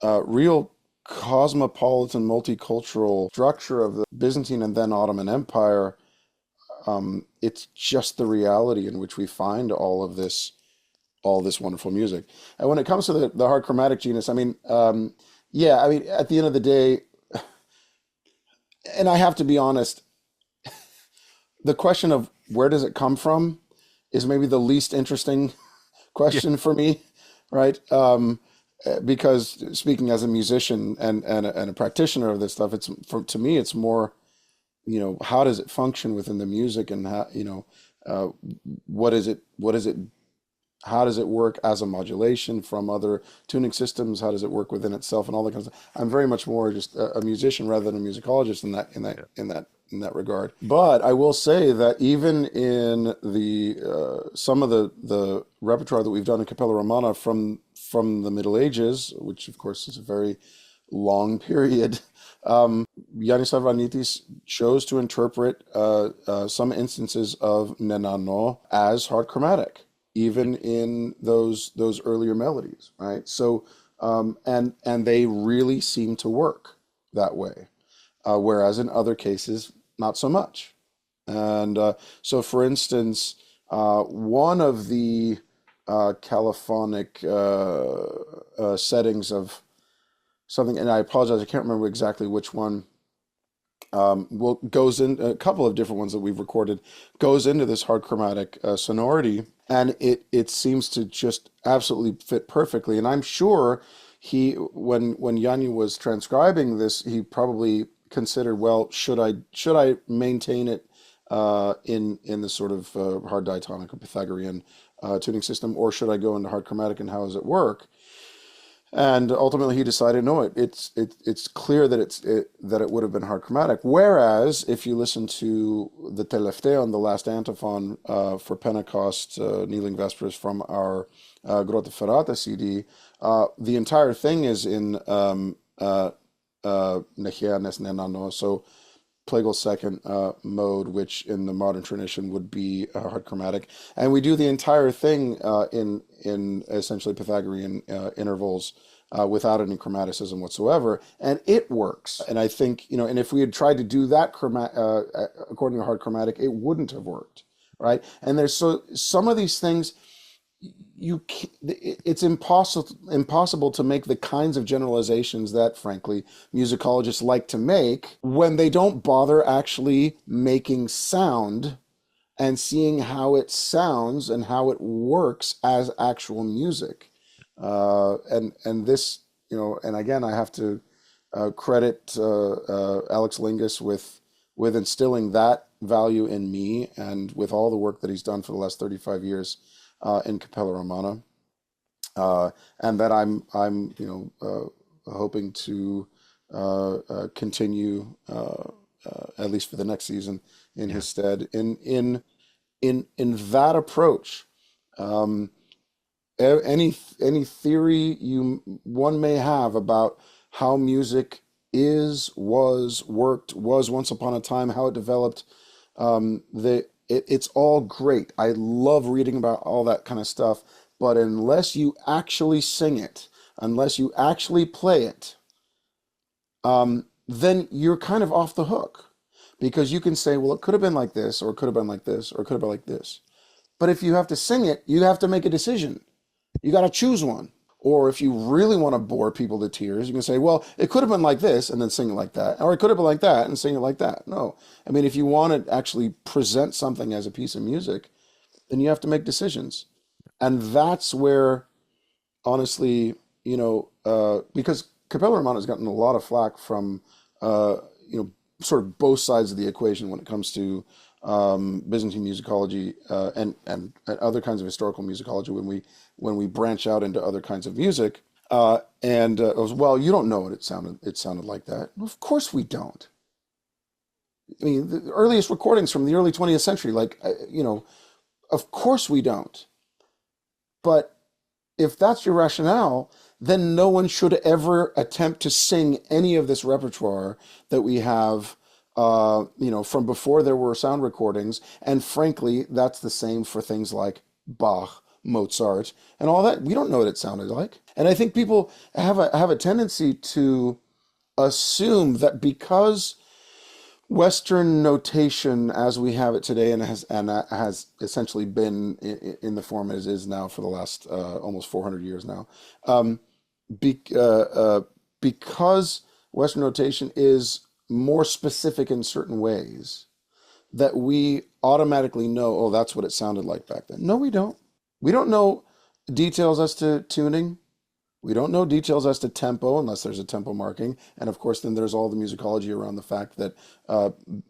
real cosmopolitan, multicultural structure of the Byzantine and then Ottoman Empire it's just the reality in which we find all this wonderful music. And when it comes to the hard chromatic genus, I mean, yeah, I mean, at the end of the day, and I have to be honest, the question of where does it come from is maybe the least interesting
Yeah.
question for me, right? Because speaking as a musician and a practitioner of this stuff, to me, it's more, how does it function within the music, and how, uh, what is it, how does it work as a modulation from other tuning systems? How does it work within itself and all that kind of stuff? I'm very much more just a musician rather than a musicologist
Yeah.
in that regard. But I will say that even in the some of the repertoire that we've done in Capella Romana from the Middle Ages, which of course is a very long period, Yanis Avanitis chose to interpret some instances of Nenano as hard chromatic, even in those earlier melodies, right? So and they really seem to work that way, whereas in other cases, not so much. And so, for instance, one of the Kalophonic settings of something, and I apologize, I can't remember exactly which one. Well, goes in a couple of different ones that we've recorded, goes into this hard chromatic sonority, and it seems to just absolutely fit perfectly. And I'm sure when Yanni was transcribing this, he probably considered, well, should I maintain it in the sort of hard diatonic or Pythagorean tuning system, or should I go into hard chromatic, and how does it work? And ultimately, he decided, no, it's clear that that it would have been hard chromatic. Whereas, if you listen to the Telefteion, the last antiphon for Pentecost, kneeling vespers from our Grotta Ferrata CD, the entire thing is in Nechia Nes Nenano, so plagal second mode, which in the modern tradition would be hard chromatic, and we do the entire thing in essentially Pythagorean intervals without any chromaticism whatsoever, and it works. And I think, and if we had tried to do that according to hard chromatic, it wouldn't have worked, right? And there's some of these things it's impossible to make the kinds of generalizations that, frankly, musicologists like to make when they don't bother actually making sound and seeing how it sounds and how it works as actual music. And this, and again, I have to credit Alex Lingus with instilling that value in me, and with all the work that he's done for the last 35 years in Capella Romana, and that I'm hoping to continue at least for the next season in
Yeah.
his stead in that approach. Any theory one may have about how music was once upon a time, how it developed, it's all great. I love reading about all that kind of stuff, but unless you actually sing it, unless you actually play it, then you're kind of off the hook, because you can say, well, it could have been like this, or it could have been like this, or it could have been like this. But if you have to sing it, you have to make a decision. You got to choose one. Or if you really want to bore people to tears, you can say, well, it could have been like this, and then sing it like that. Or it could have been like that and sing it like that. No. I mean, if you want to actually present something as a piece of music, then you have to make decisions. And that's where, honestly, because Capella Romana has gotten a lot of flack from, sort of both sides of the equation when it comes to Byzantine musicology and other kinds of historical musicology, when we branch out into other kinds of music. And it was, well, you don't know what it sounded like that. Well, of course we don't. I mean, the earliest recordings from the early 20th century, of course we don't. But if that's your rationale, then no one should ever attempt to sing any of this repertoire that we have, from before there were sound recordings. And frankly, that's the same for things like Bach, Mozart, and all that. We don't know what it sounded like. And I think people have a tendency to assume that because Western notation as we have it today, and has essentially been in the form as it is now for the last almost 400 years now, um, be, uh, uh, because Western notation is more specific in certain ways, that we automatically know, oh, that's what it sounded like back then. No, we don't. We don't know details as to tuning. We don't know details as to tempo unless there's a tempo marking. And of course, then there's all the musicology around the fact that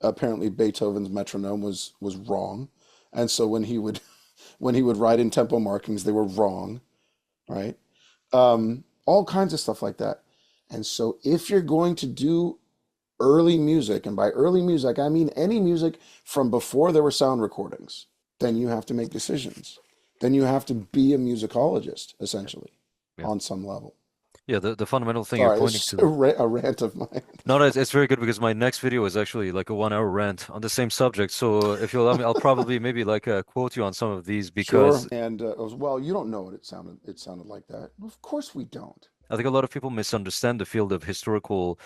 apparently Beethoven's metronome was wrong. And so when he would when he would write in tempo markings, they were wrong, right? All kinds of stuff like that. And so if you're going to do early music, and by early music, I mean any music from before there were sound recordings, then you have to make decisions. Then you have to be a musicologist, essentially,
Yeah.
on some level.
Yeah, the fundamental thing you're
Sorry,
pointing
this is
to.
a rant of mine.
No, no, it's very good because my next video is actually like a 1 hour rant on the same subject. So if you allow me, I'll probably maybe like quote you on some of these
Sure.
because
And well, you don't know what it sounded like that. Of course we don't.
I think a lot of people misunderstand the field of historical.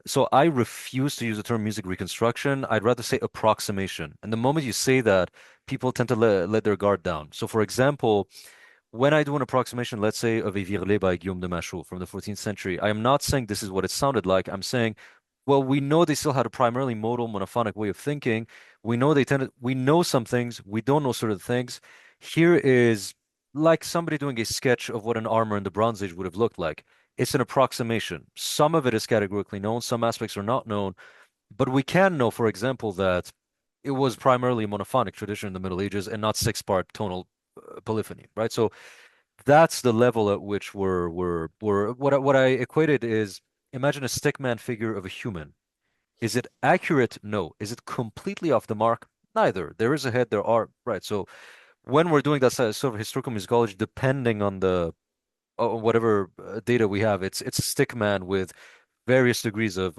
So I refuse to use the term music reconstruction. I'd rather say approximation. And the moment you say that, people tend to let their guard down. So for example, when I do an approximation, let's say, of a Virlet by Guillaume de Machaut from the 14th century, I am not saying this is what it sounded like. I'm saying, well, we know they still had a primarily modal monophonic way of thinking. We know some things, we don't know certain things. Here is like somebody doing a sketch of what an armor in the Bronze Age would have looked like. It's an approximation. Some of it is categorically known, some aspects are not known, but we can know, for example, that it was primarily a monophonic tradition in the Middle Ages and not six-part tonal polyphony, right? So that's the level at which we're what I equated is imagine a stickman figure of a human. Is it accurate? No. Is it completely off the mark? Neither. There is a head, there are, right. So when we're doing that sort of historical musicology, depending on the whatever data we have, it's a stickman with various degrees of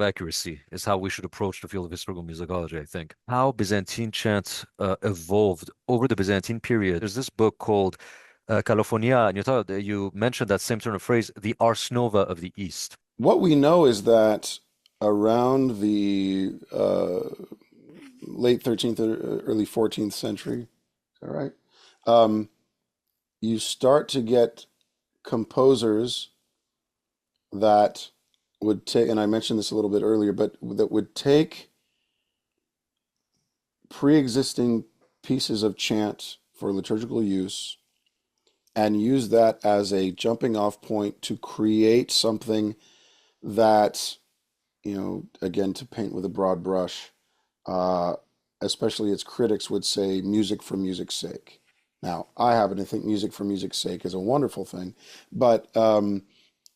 accuracy is how we should approach the field of historical musicology, I think. How Byzantine chant evolved over the Byzantine period. There's this book called Kalophonia, and you mentioned that same turn of phrase, the Ars Nova of the East.
What we know is that around the late 13th or early 14th century, is that right? Um, you start to get composers that would take, and I mentioned this a little bit earlier, but that would take pre-existing pieces of chant for liturgical use and use that as a jumping off point to create something that, again, to paint with a broad brush, uh, especially its critics would say music for music's sake. Now, I happen to think music for music's sake is a wonderful thing, but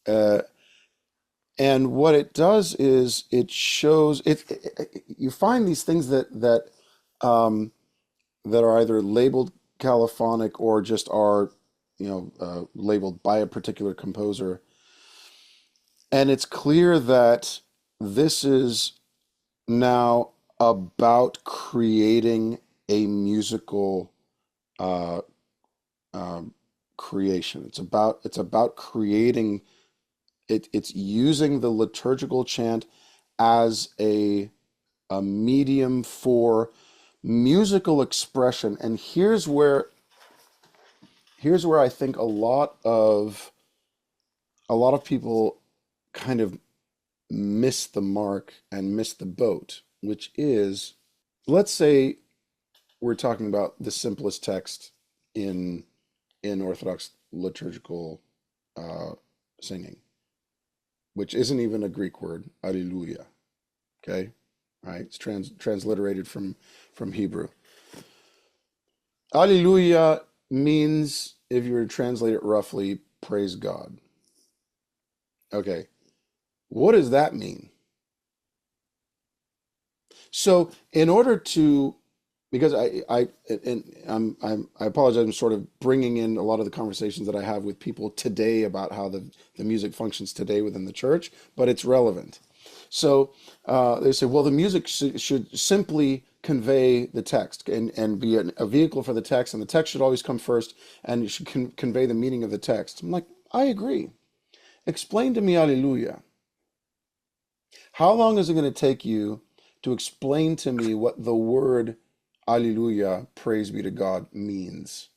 uh, and what it does is it shows you find these things um, that are either labeled Kalophonic or just are labeled by a particular composer, and it's clear that this is now about creating a musical uh, creation. It's about creating it. It's using the liturgical chant as a medium for musical expression. And here's where I think a lot of people kind of miss the mark and miss the boat, which is, let's say we're talking about the simplest text in Orthodox liturgical uh, singing, which isn't even a Greek word, Alleluia. Okay, right? It's transliterated from Hebrew. Alleluia means, if you were to translate it roughly, praise God. Okay, what does that mean? So, in order to, because I apologize, I'm sort of bringing in a lot of the conversations that I have with people today about how the music functions today within the church, but it's relevant. So they say, well, the music should simply convey the text and be a vehicle for the text, and the text should always come first, and it should convey the meaning of the text. I'm like, I agree. Explain to me Alleluia. How long is it going to take you to explain to me what the word Alleluia, praise be to God, means.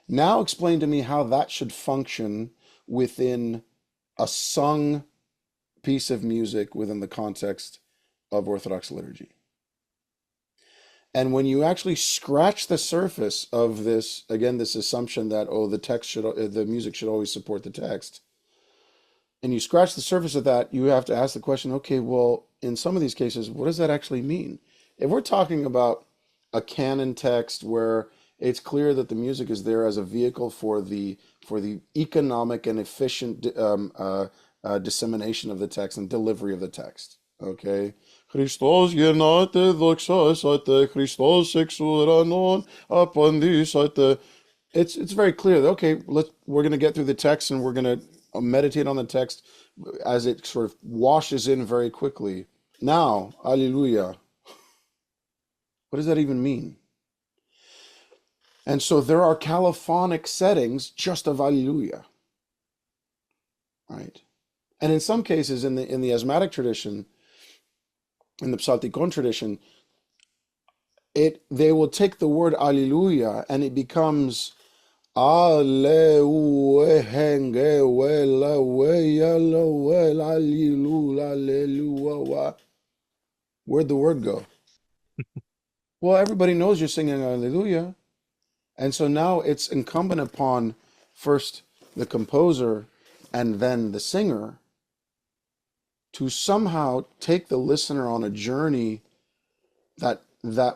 Now explain to me how that should function within a sung piece of music within the context of Orthodox liturgy. And when you actually scratch the surface of this, again, this assumption that, oh, the music should always support the text, and you scratch the surface of that, you have to ask the question, okay, well, in some of these cases, what does that actually mean? If we're talking about a canon text where it's clear that the music is there as a vehicle for the economic and efficient dissemination of the text and delivery of the text, okay? Christos γεννάται, δοξάσατε, Christos εξουρανών απαντήσατε. It's very clear that, okay, we're going to get through the text and we're going to meditate on the text as it sort of washes in very quickly. Now, Alleluia, what does that even mean? And so there are Kalophonic settings just of Alleluia, right? And in some cases, in the asthmatic tradition, in the Psaltikon tradition, they will take the word Alleluia and it becomes Alleluia, where'd the word go? Well, everybody knows you're singing Alleluia. And so now it's incumbent upon first the composer and then the singer to somehow take the listener on a journey that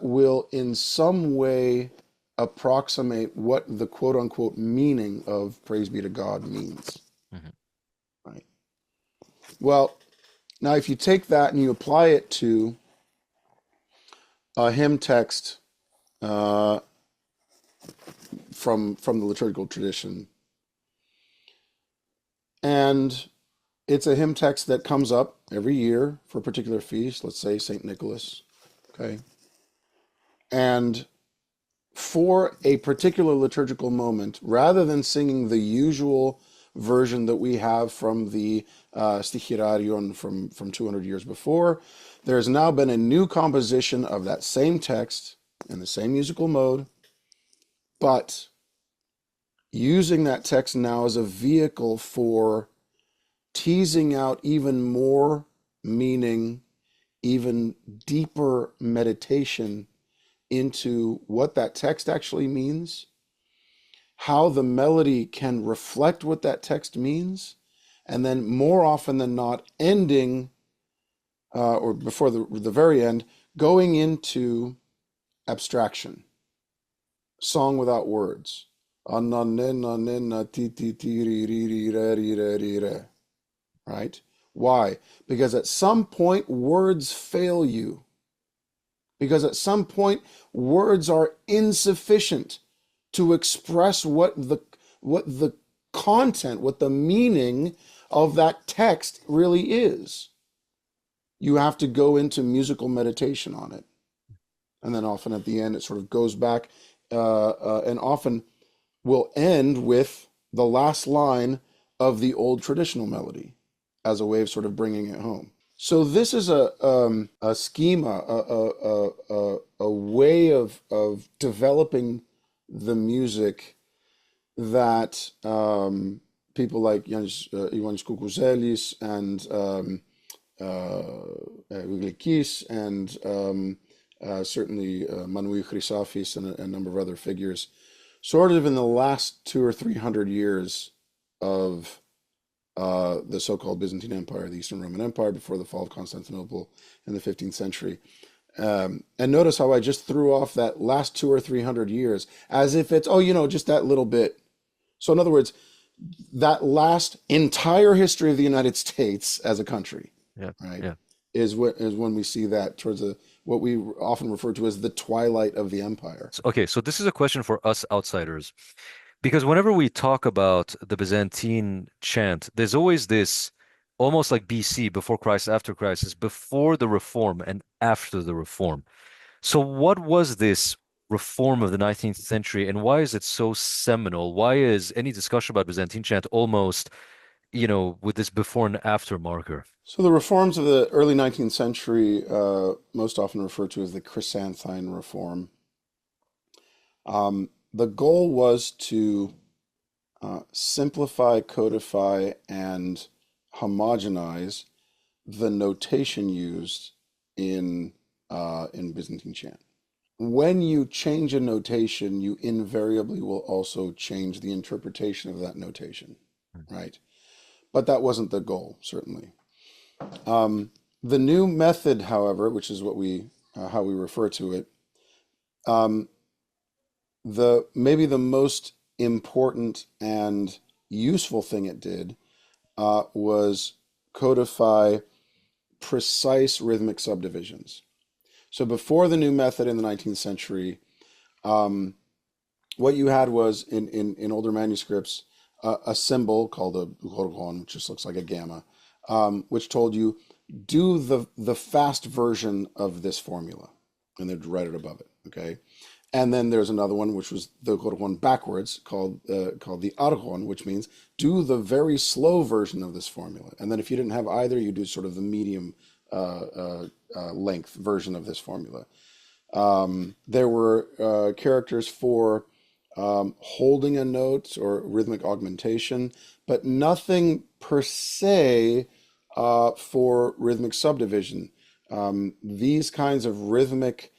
will in some way approximate what the quote unquote meaning of praise be to God means.
Mm-hmm.
Right. Well, now if you take that and you apply it to a hymn text from the liturgical tradition, and it's a hymn text that comes up every year for a particular feast, let's say St. Nicholas, okay? And for a particular liturgical moment, rather than singing the usual version that we have from the Stichirarion from 200 years before, there's now been a new composition of that same text in the same musical mode, but using that text now as a vehicle for teasing out even more meaning, even deeper meditation into what that text actually means, how the melody can reflect what that text means, and then more often than not ending, or before the very end, going into abstraction, song without words. Right? Why? Because at some point words fail you. Because at some point words are insufficient to express what the content, what the meaning of that text really is. You have to go into musical meditation on it. And then often at the end it sort of goes back and often will end with the last line of the old traditional melody as a way of sort of bringing it home. So this is a schema, a way of developing the music that people like Ioannis Koukouzelis and Westernisation and certainly Manouil Chrysafis and a number of other figures, sort of in the last 200 or 300 years of the so-called Byzantine Empire, the Eastern Roman Empire, before the fall of Constantinople in the 15th century. And notice how I just threw off that last 200 or 300 years as if it's, just that little bit. So in other words, that last entire history of the United States as a country, right, is when we see that towards what we often refer to as the twilight of the empire.
Okay, so this is a question for us outsiders. Because whenever we talk about the Byzantine chant, there's always this almost like BC, before Christ, after Christ, is before the reform and after the reform. So what was this reform of the 19th century and why is it so seminal? Why is any discussion about Byzantine chant almost, with this before and after marker?
So the reforms of the early 19th century, most often referred to as the Chrysanthine reform, the goal was to simplify, codify, and homogenize the notation used in Byzantine chant. When you change a notation, you invariably will also change the interpretation of that notation, right? But that wasn't the goal, certainly. The new method, however, which is what we how we refer to it, um, maybe the most important and useful thing it did was codify precise rhythmic subdivisions. So before the new method in the 19th century, what you had was in older manuscripts a symbol called a gorgon, which just looks like a gamma, which told you do the fast version of this formula, and they'd write it above it. Okay, and then there's another one which was the gorgon backwards called the argon, which means do the very slow version of this formula. And then if you didn't have either, you do sort of the medium length version of this formula. There were characters for holding a note or rhythmic augmentation, but nothing per se for rhythmic subdivision. These kinds of rhythmic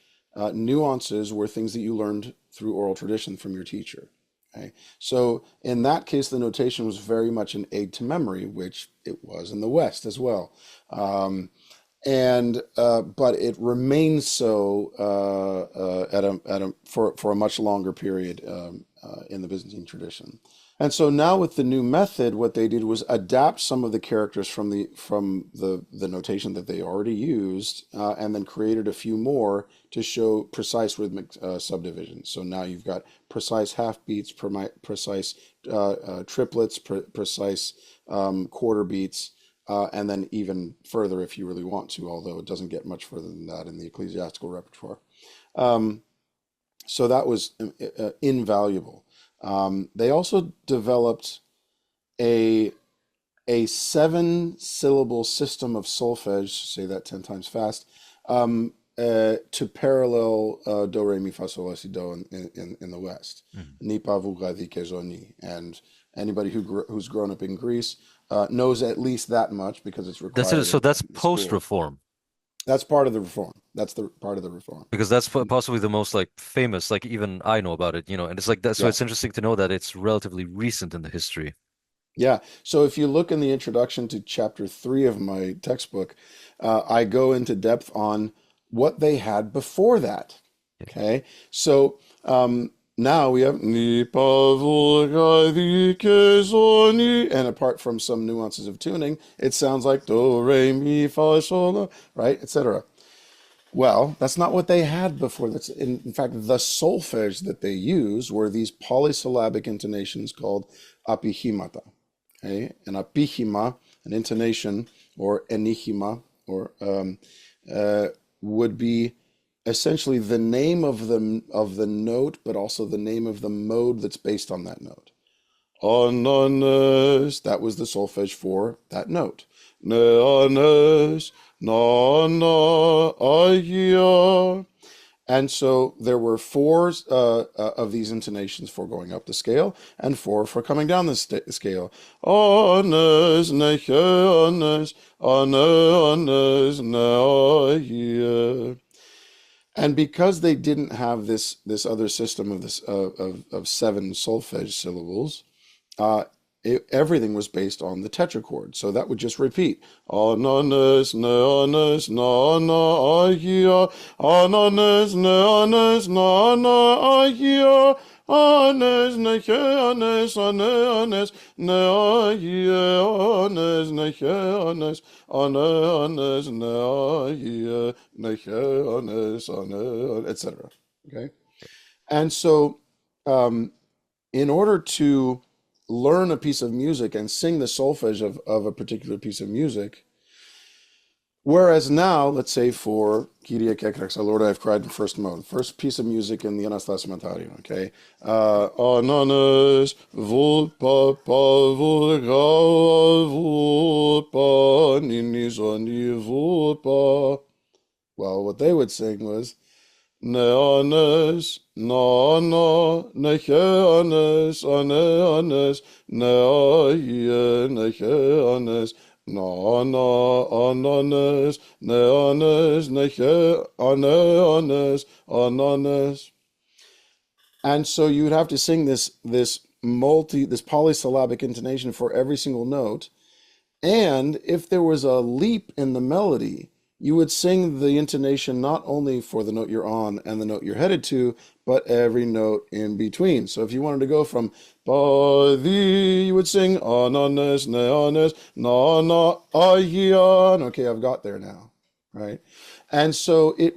nuances were things that you learned through oral tradition from your teacher. Okay? So in that case, the notation was very much an aid to memory, which it was in the West as well. But it remains so for a much longer period in the Byzantine tradition. And so now with the new method, what they did was adapt some of the characters from the notation that they already used, and then created a few more to show precise rhythmic subdivisions. So now you've got precise half beats, precise triplets, precise quarter beats. And then even further if you really want to, although it doesn't get much further than that in the ecclesiastical repertoire. So that was invaluable. They also developed a 7-syllable system of solfege, say that 10 times fast, to parallel do, re, mi, fa, sol, la, si, do in the West. Ni, pa, vu, ga, di, ke, zo, ni. And anybody who's grown up in Greece knows at least that much because it's required.
So that's
in
post-reform.
That's part of the reform. That's the part of the reform.
Because that's possibly the most like famous, like even I know about it, and it's like that. So
Yeah.
it's interesting to know that it's relatively recent in the history.
Yeah. So if you look in the introduction to chapter 3 of my textbook, I go into depth on what they had before that. Okay. So now we have ni, pa, vu, ga, di, ke, zo, ni, and apart from some nuances of tuning, it sounds like do, re, mi, fa, sol, la, right, etc. Well, that's not what they had before. That's in fact the solfege that they used were these polysyllabic intonations called apihimata. Okay, an apihima, an intonation, or enihima, or would be essentially the name of the note, but also the name of the mode that's based on that note. Ananas, that was the solfege for that note. Neanes, na na, ahia. And so there were 4 of these intonations for going up the scale and 4 for coming down the scale. Anes, neanes, ananes, neahia. And because they didn't have this other system of 7 solfege syllables, everything was based on the tetrachord. So that would just repeat. Ananes, neanes, na na ahia. Ananes, neanes, na na ahia. Anes, neanes, ananes, neahia. Anes, neanes, ananes, neahia. Neanes, ananes, etc. Okay? And so in order to learn a piece of music and sing the solfege of a particular piece of music, Whereas now, let's say for Kyrie Kekrex, Lord, I've cried in first mode, first piece of music in the Anastasia, okay? Ananas, vulpa, vulga, vulpa, ninizoni, vulpa. Well, what they would sing was, Neanes, na na, necheanes, aneanes, neaie, necheanes, na na, ananes, neanes, neche, aneanes, ananes. And so you would have to sing this polysyllabic intonation for every single note. And if there was a leap in the melody, you would sing the intonation not only for the note you're on and the note you're headed to, but every note in between. So if you wanted to go from ba the, you would sing ananes, neanes, na na ahian. Okay, I've got there now, right? And so it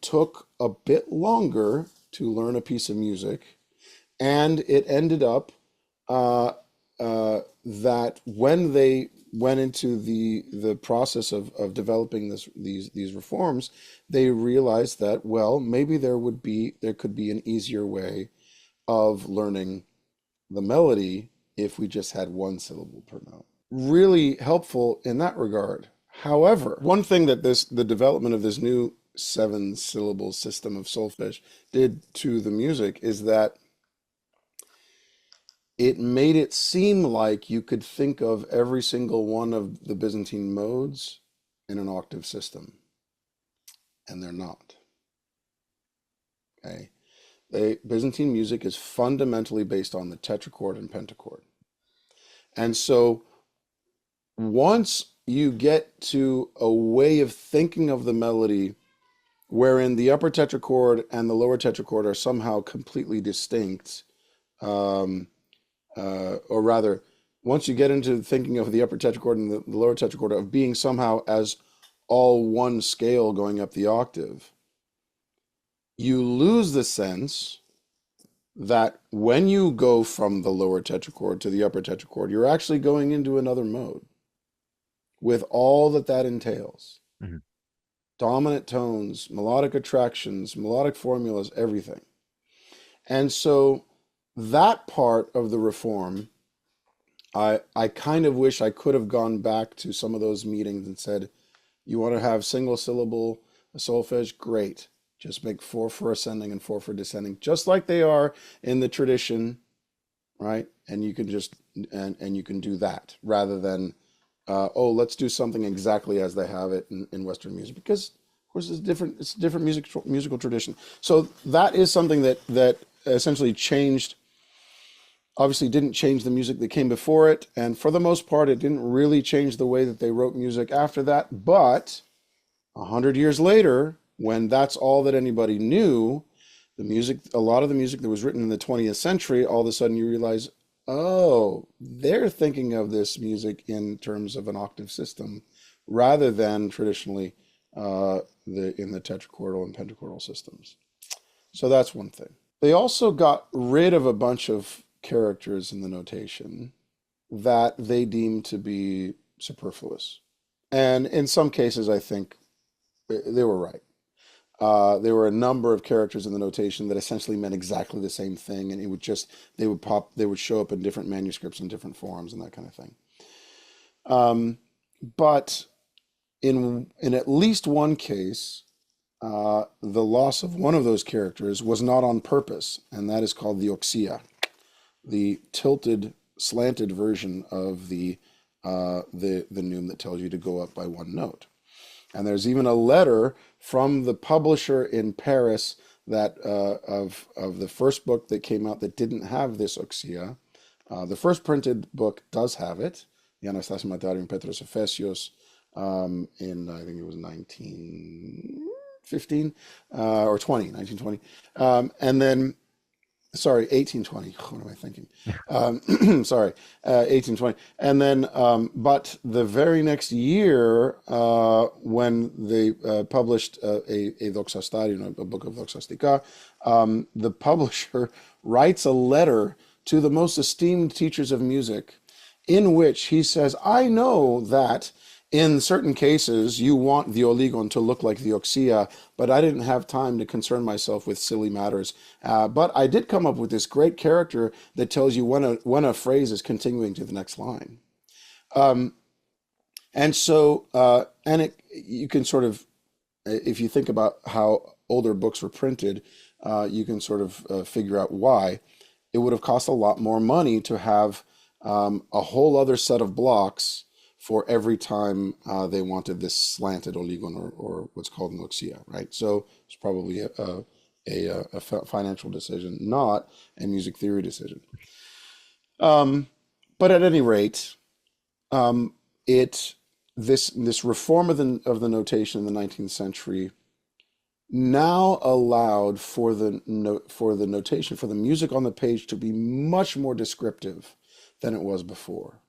took a bit longer to learn a piece of music, and it ended up that when they went into the process of developing these reforms, they realized that, well, maybe there could be an easier way of learning the melody if we just had one syllable per note. Really helpful in that regard. However, one thing that the development of this new 7-syllable system of solfege did to the music is that it made it seem like you could think of every single one of the Byzantine modes in an octave system, and they're not. Okay, Byzantine music is fundamentally based on the tetrachord and pentachord, and so once you get to a way of thinking of the melody wherein the upper tetrachord and the lower tetrachord are somehow completely distinct, or rather, once you get into thinking of the upper tetrachord and the lower tetrachord of being somehow as all one scale going up the octave, you lose the sense that when you go from the lower tetrachord to the upper tetrachord, you're actually going into another mode with all that entails.
Mm-hmm.
Dominant tones, melodic attractions, melodic formulas, everything. And so that part of the reform, I kind of wish I could have gone back to some of those meetings and said, you want to have single syllable solfege? Great. Just make 4 for ascending and 4 for descending, just like they are in the tradition, right? And you can just, and you can do that rather than, let's do something exactly as they have it in Western music, because of course it's a different musical tradition. So that is something that essentially changed. Obviously didn't change the music that came before it, and for the most part, it didn't really change the way that they wrote music after that. But 100 years later, when that's all that anybody knew, a lot of the music that was written in the 20th century, all of a sudden you realize, oh, they're thinking of this music in terms of an octave system rather than traditionally in the tetrachordal and pentachordal systems. So that's one thing. They also got rid of a bunch of characters in the notation that they deemed to be superfluous. And in some cases, I think they were right. There were a number of characters in the notation that essentially meant exactly the same thing, and they would show up in different manuscripts in different forms and that kind of thing. But in at least one case, the loss of one of those characters was not on purpose, and that is called the oxia, the tilted, slanted version of the neum that tells you to go up by one note. And there's even a letter from the publisher in Paris that of the first book that came out that didn't have this oxia. The first printed book does have it, the Anastasia Matarium Petros Ephesios, in I think it was 1915 or 1920. And then, sorry, 1820. What am I thinking? Sorry, 1820. And then, but the very next year, when they published a Doxastarion, a book of Doxastica, the publisher writes a letter to the most esteemed teachers of music in which he says, I know that In certain cases, you want the oligon to look like the oxia, but I didn't have time to concern myself with silly matters. But I did come up with this great character that tells you when a phrase is continuing to the next line. Um, and so, you can sort of, if you think about how older books were printed, you can sort of figure out why. It would have cost a lot more money to have a whole other set of blocks for every time they wanted this slanted oligon or what's called an oxia, right? So it's probably a financial decision, not a music theory decision. But at any rate, it this reform of the notation in the 19th century now allowed for the notation for the music on the page to be much more descriptive than it was before.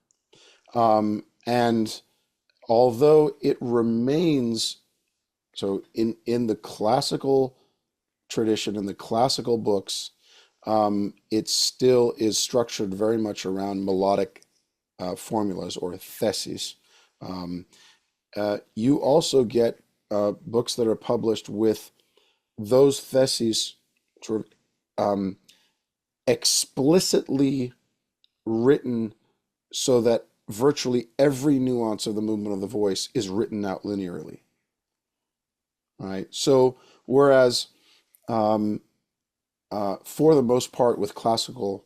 And although it remains so in the classical tradition, in the classical books, it still is structured very much around melodic formulas or theses. You also get books that are published with those theses sort of explicitly written so that virtually every nuance of the movement of the voice is written out linearly. Right? So whereas for the most part with classical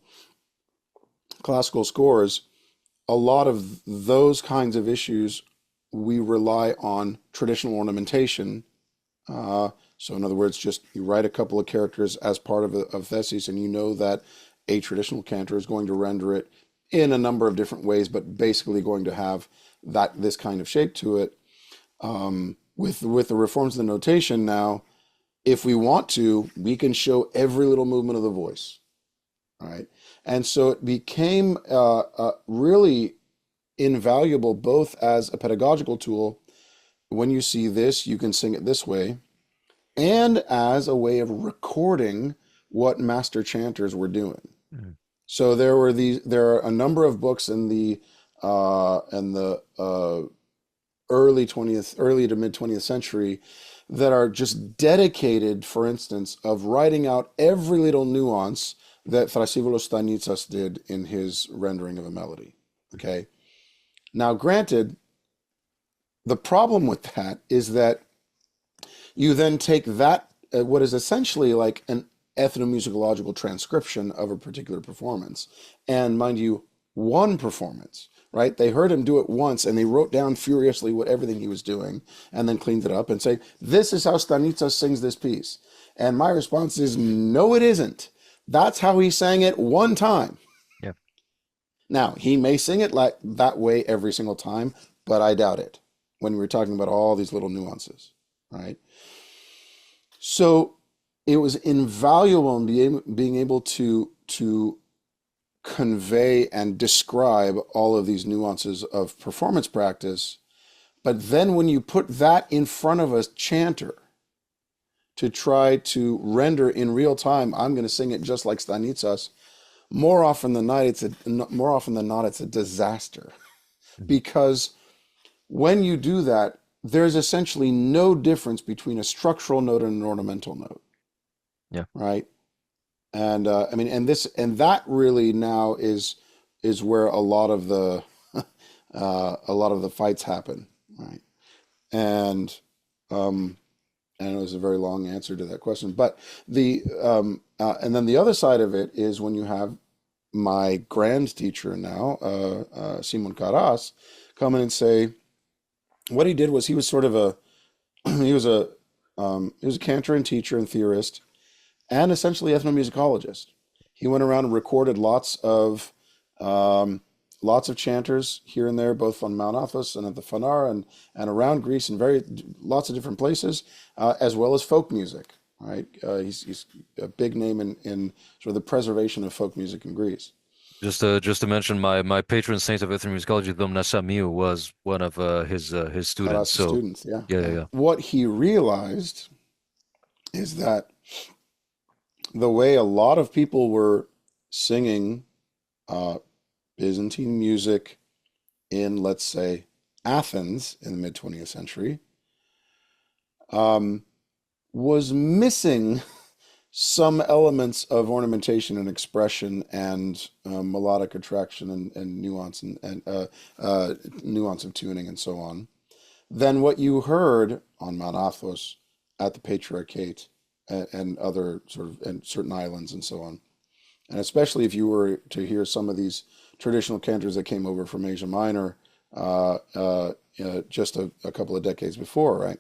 scores, a lot of those kinds of issues we rely on traditional ornamentation. So in other words, just you write a couple of characters as part of theses, and you know that a traditional cantor is going to render it in a number of different ways, but basically going to have this kind of shape to it. With the reforms of the notation now, if we want to, we can show every little movement of the voice, right? And so it became really invaluable both as a pedagogical tool. When you see this, you can sing it this way, and as a way of recording what master chanters were doing. Mm. So there are a number of books in the early to mid 20th century that are just dedicated, for instance, of writing out every little nuance that Thrasivoulos Stanitsas did in his rendering of a melody. Okay. Now, granted, the problem with that is that you then take that, what is essentially like an ethnomusicological transcription of a particular performance, and mind you, one performance, right? They heard him do it once, and they wrote down furiously everything he was doing, and then cleaned it up and say, this is how Stanitsas sings this piece. And my response is, no, it isn't. That's how he sang it one time.
Yeah.
Now, he may sing it like that way every single time, but I doubt it when we're talking about all these little nuances, right? So it was invaluable in being able to convey and describe all of these nuances of performance practice. But then when you put that in front of a chanter to try to render in real time, I'm going to sing it just like Stanitsas, more often than not, it's a disaster. Because when you do that, there's essentially no difference between a structural note and an ornamental note.
Yeah.
Right. And that really now is where a lot of the fights happen. Right. And it was a very long answer to that question, but and then the other side of it is when you have my grand teacher now, Simon Karas, come in and say, what he did was he was sort of he was a cantor and teacher and theorist, and essentially ethnomusicologist. He went around and recorded lots of chanters here and there, both on Mount Athos and at the Fanar and around Greece and lots of different places, as well as folk music. Right, he's a big name in sort of the preservation of folk music in Greece.
Just to mention, my patron saint of ethnomusicology, Domna Samiu, was one of his students.
Students, yeah.
Yeah.
What he realized is that the way a lot of people were singing Byzantine music in, let's say, Athens in the mid 20th century, um, was missing some elements of ornamentation and expression and melodic attraction and nuance and nuance of tuning and so on than what you heard on Mount Athos at the Patriarchate and other sort of and certain islands and so on. And especially if you were to hear some of these traditional cantors that came over from Asia Minor just a couple of decades before, right?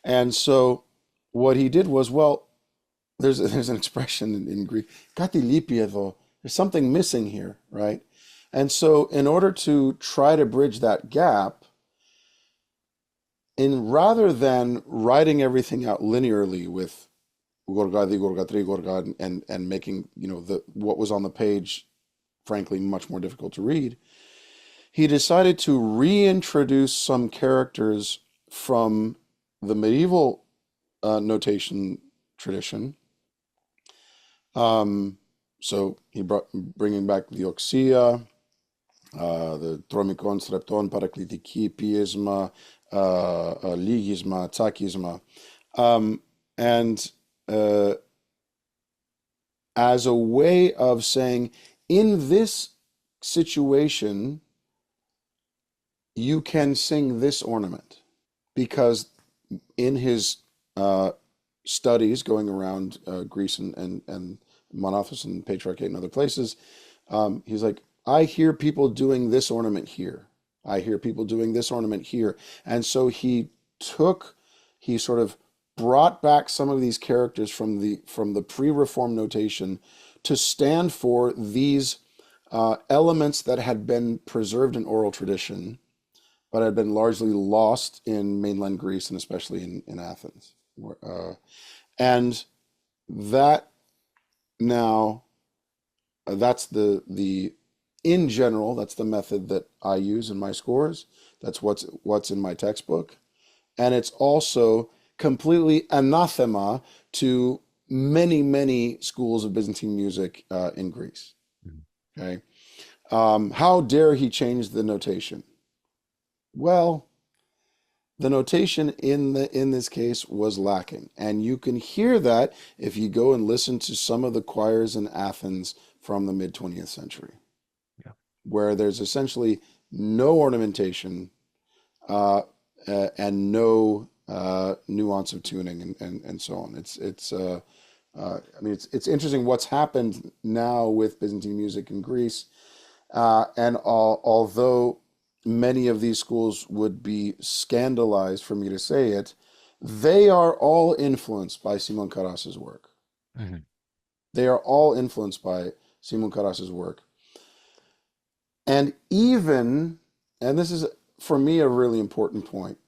And so what he did was, well, there's an expression in Greek, "Kati lipia," though. There's something missing here, right? And so in order to try to bridge that gap, in rather than writing everything out linearly with Gorgadi, Gorgatri, Gorgad, and making, the what was on the page, frankly, much more difficult to read, he decided to reintroduce some characters from the medieval notation tradition. So he bringing back the Oxia, the Tromikon, Strepton, Paraklitiki, Piisma, Ligisma, Tsakisma, and as a way of saying, in this situation, you can sing this ornament. Because in his studies going around Greece and Monothos and Patriarchate and other places, he's like, I hear people doing this ornament here. I hear people doing this ornament here. And so he sort of brought back some of these characters from the pre-Reform notation to stand for these elements that had been preserved in oral tradition, but had been largely lost in mainland Greece and especially in Athens. And that now, that's in general, that's the method that I use in my scores. That's what's in my textbook. And it's also completely anathema to many, many schools of Byzantine music in Greece. Okay. How dare he change the notation? Well, the notation in this case was lacking, and you can hear that if you go and listen to some of the choirs in Athens from the mid 20th century,
Yeah.
where there's essentially no ornamentation and no nuance of tuning and so on. It's interesting what's happened now with Byzantine music in Greece, and although many of these schools would be scandalized for me to say it, they are all influenced by Simon Karas's work.
Mhm.
They are all influenced by Simon Karas's work. And and this is for me a really important point,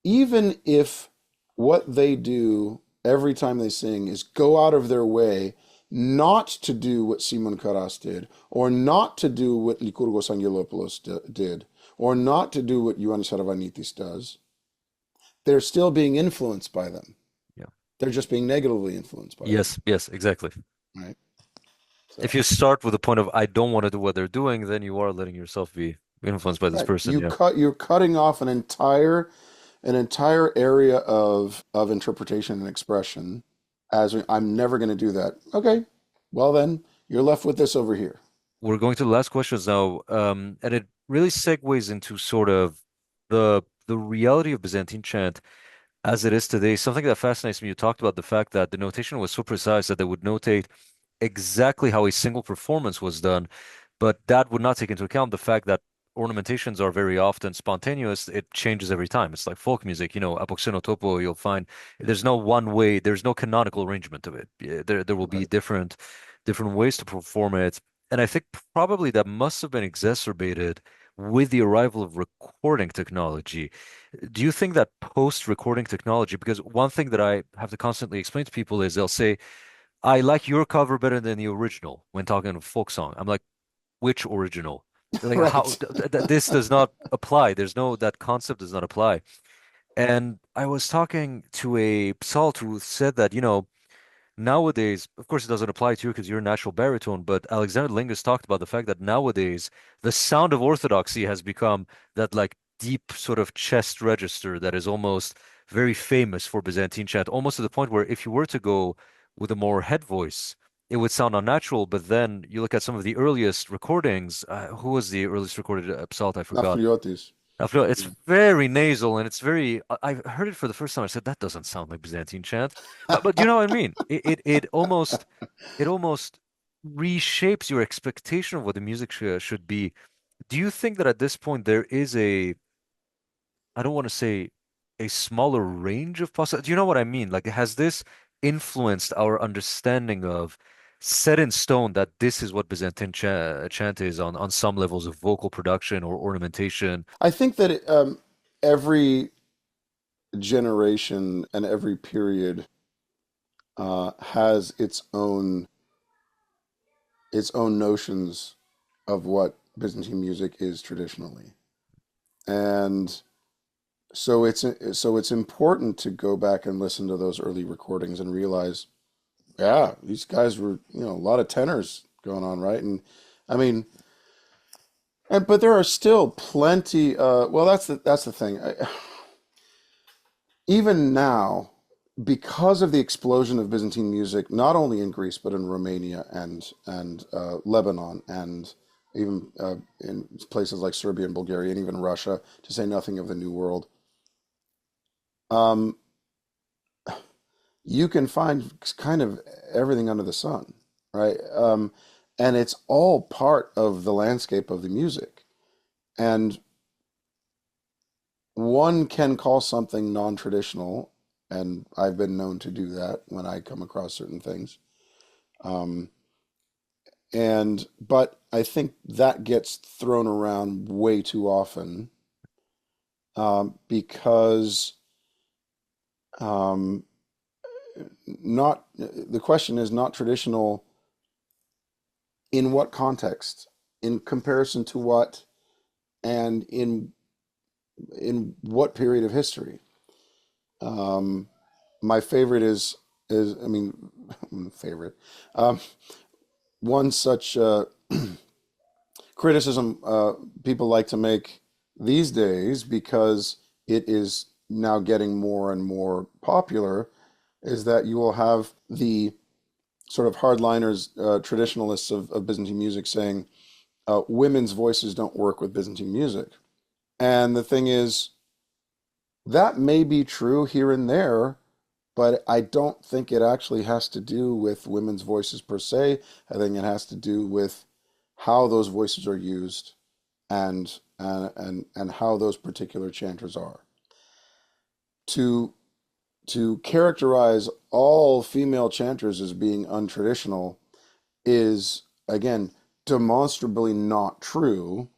even if what they do every time they sing is go out of their way not to do what Simon Karas did, or not to do what Lykurgos Angelopoulos did, or not to do what Ioannis Haravanitis does, they're still being influenced by them.
Yeah.
They're just being negatively influenced by them,
Yes, exactly.
right? So,
If you start with the point of I don't want to do what they're doing, then you are letting yourself be influenced by this
right,
person. Yeah.
you're cutting off an entire area of interpretation and expression. I'm never going to do that. Okay, well then you're left with this over here.
We're going to the last questions now, and it really segues into sort of the reality of Byzantine chant as it is today. Something that fascinates me, you talked about the fact that the notation was so precise that they would notate exactly how a single performance was done, but that would not take into account the fact that ornamentations are very often spontaneous. It changes every time. It's like folk music, apoxenotopo, you'll find there's no one way, there's no canonical arrangement of it. There will be
Right.
different ways to perform it. And I think probably that must have been exacerbated with the arrival of recording technology. Do you think that post-recording technology, because one thing that I have to constantly explain to people is they'll say, I like your cover better than the original when talking of folk song. I'm like, which original? They're like, how
Right.
this does not apply. That concept does not apply. And I was talking to a psalt who said that, nowadays, of course, it doesn't apply to you because you're a natural baritone, but Alexander Lingus talked about the fact that nowadays the sound of orthodoxy has become that like deep sort of chest register that is almost very famous for Byzantine chant, almost to the point where if you were to go with a more head voice, it would sound unnatural. But then you look at some of the earliest recordings. Who was the earliest recorded psalt? I forgot.
Afriotis.
It's very nasal and it's very. I heard it for the first time. I said that doesn't sound like Byzantine chant, but you know what I mean. It almost reshapes your expectation of what the music should be. Do you think that at this point there is a, I don't want to say a smaller range of possible. Do you know what I mean? Like, has this influenced our understanding of set in stone that this is what Byzantine chant is on some levels of vocal production or ornamentation?
I think that every generation and every period has its own notions of what Byzantine music is traditionally, and so it's important to go back and listen to those early recordings and realize, yeah, these guys were, a lot of tenors going on, right? And I mean, but there are still plenty. Well, that's the thing. Even now, because of the explosion of Byzantine music, not only in Greece but in Romania and Lebanon and even in places like Serbia and Bulgaria and even Russia, to say nothing of the New World, um, you can find kind of everything under the sun, right? And it's all part of the landscape of the music. And one can call something non-traditional, and I've been known to do that when I come across certain things. Um, but I think that gets thrown around way too often, because um, not the question is not traditional in what context, in comparison to what, and in what period of history. Um, my favorite is I mean, favorite. Um, One such criticism people like to make these days, because it is now getting more and more popular, is that you will have the sort of hardliners, traditionalists of Byzantine music saying women's voices don't work with Byzantine music. And the thing is, that may be true here and there, but I don't think it actually has to do with women's voices per se. I think it has to do with how those voices are used, and how those particular chanters are. To to characterize all female chanters as being untraditional is, again, demonstrably not true.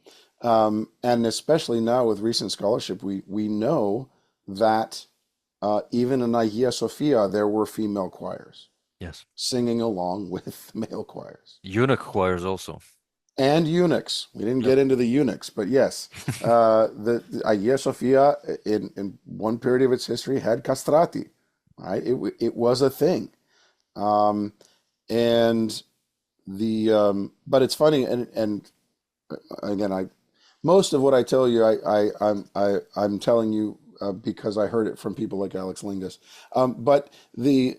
And especially now with recent scholarship, we know that even in Hagia Sophia, there were female choirs
Yes.
singing along with male choirs.
Eunuch choirs also.
And eunuchs. We didn't
Yep.
get into the eunuchs, but yes, the Hagia Sophia in one period of its history had castrati, right? It was a thing. Um, and but it's funny, and again, most of what I tell you, I'm telling you because I heard it from people like Alex Lingus. But the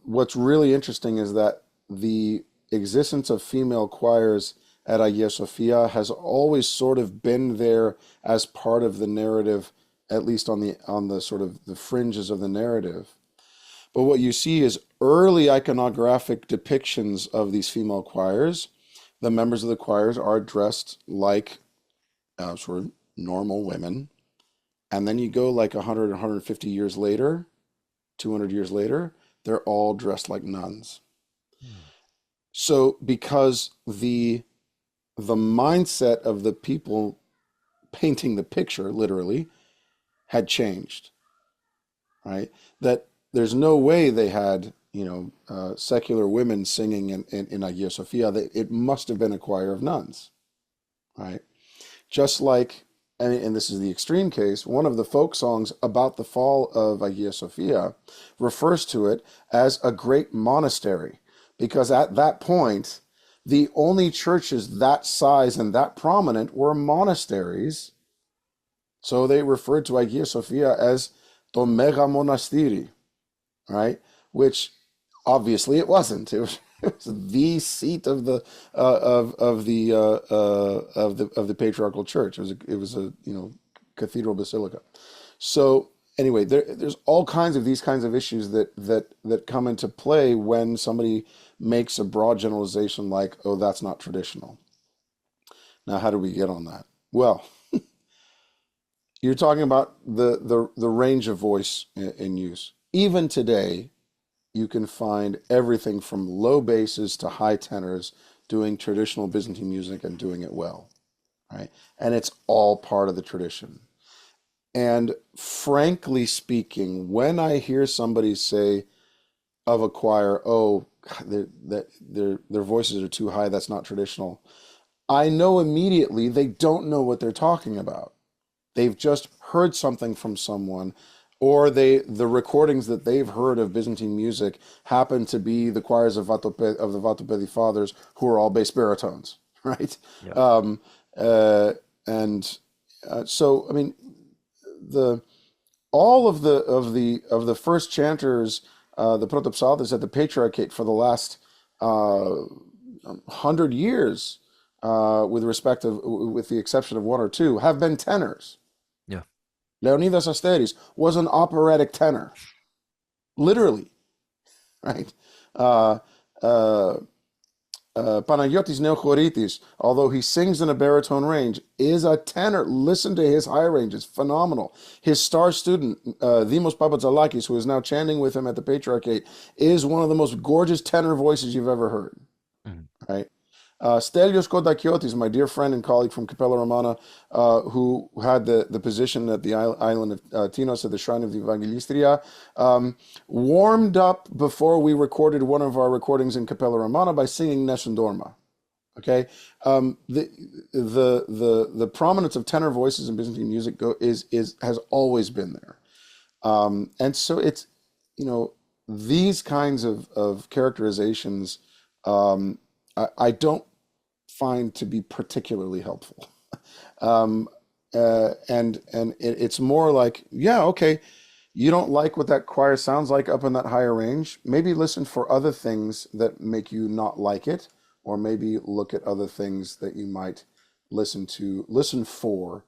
what's really interesting is that the existence of female choirs at Hagia Sophia has always sort of been there as part of the narrative, at least on the sort of the fringes of the narrative. But what you see is early iconographic depictions of these female choirs. The members of the choirs are dressed like sort of normal women. And then you go like 100, 150 years later, 200 years later, they're all dressed like nuns.
Hmm.
So because the mindset of the people painting the picture, literally, had changed, right? That there's no way they had, secular women singing in Hagia Sophia. It must have been a choir of nuns, right? Just like and this is the extreme case, one of the folk songs about the fall of Hagia Sophia refers to it as a great monastery, because at that point, the only churches that size and that prominent were monasteries. So they referred to Hagia Sophia as to mega monastiri, right? Which obviously it wasn't. It was the seat of the of the patriarchal church. It was a cathedral basilica. So anyway, there's all kinds of these kinds of issues that come into play when somebody makes a broad generalization like, oh, that's not traditional. Now, how do we get on that? Well, you're talking about the range of voice in use. Even today, you can find everything from low basses to high tenors doing traditional Byzantine music and doing it well, right? And it's all part of the tradition. And frankly speaking, when I hear somebody say of a choir, oh, their voices are too high, that's not traditional, I know immediately they don't know what they're talking about. They've just heard something from someone, or the recordings that they've heard of Byzantine music happen to be the choirs of the Vatopedi Fathers, who are all bass baritones, right?
Yeah.
So I mean, all of the first chanters, the Protopsáltis at the Patriarchate for the last 100 years, with the exception of one or two, have been tenors.
Yeah.
Leonidas Asteris was an operatic tenor, literally, right? Panagiotis Neochoritis, although he sings in a baritone range, is a tenor. Listen to his high range; it's phenomenal. His star student, Dimos Papatzalakis, who is now chanting with him at the Patriarchate, is one of the most gorgeous tenor voices you've ever heard,
Mhm.
right? Stelios Kodakiotis, my dear friend and colleague from Capella Romana, who had the position at the island of Tinos at the Shrine of the Evangelistria, warmed up before we recorded one of our recordings in Capella Romana by singing Nessun Dorma. Okay, the prominence of tenor voices in Byzantine music has always been there, and so it's these kinds of characterizations. I don't find to be particularly helpful. It's more like, yeah, okay, you don't like what that choir sounds like up in that higher range. Maybe listen for other things that make you not like it, or maybe look at other things that you might listen for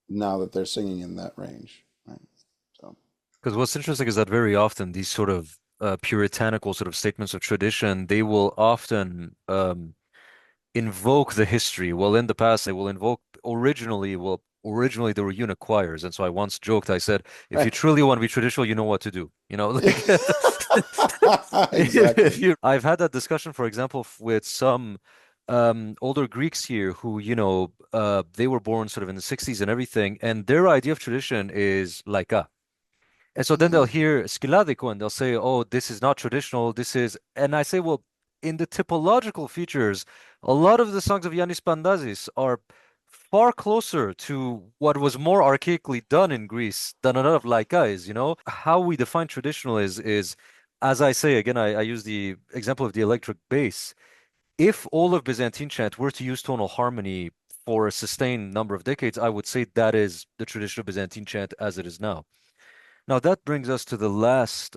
now that they're singing in that range, right? So,
Because what's interesting is that very often these sort of puritanical sort of statements of tradition, they will often invoke the history. Well, in the past, they will invoke originally there were eunuch choirs, and so I once joked. I said, if you
right.
truly want to be traditional, you know what to do. Like if
Exactly.
you. I've had that discussion, for example, with some older Greeks here who, they were born sort of in the 60s and everything, and their idea of tradition is like and so then they'll
Mm.
hear Skiladiko and they'll say, oh, this is not traditional. This is, and I say, well, in the typological features, a lot of the songs of Yanis Pandazis are far closer to what was more archaically done in Greece than a lot of Laika is, How we define traditional is, as I say, again, I use the example of the electric bass. If all of Byzantine chant were to use tonal harmony for a sustained number of decades, I would say that is the tradition of Byzantine chant as it is now. Now, that brings us to the last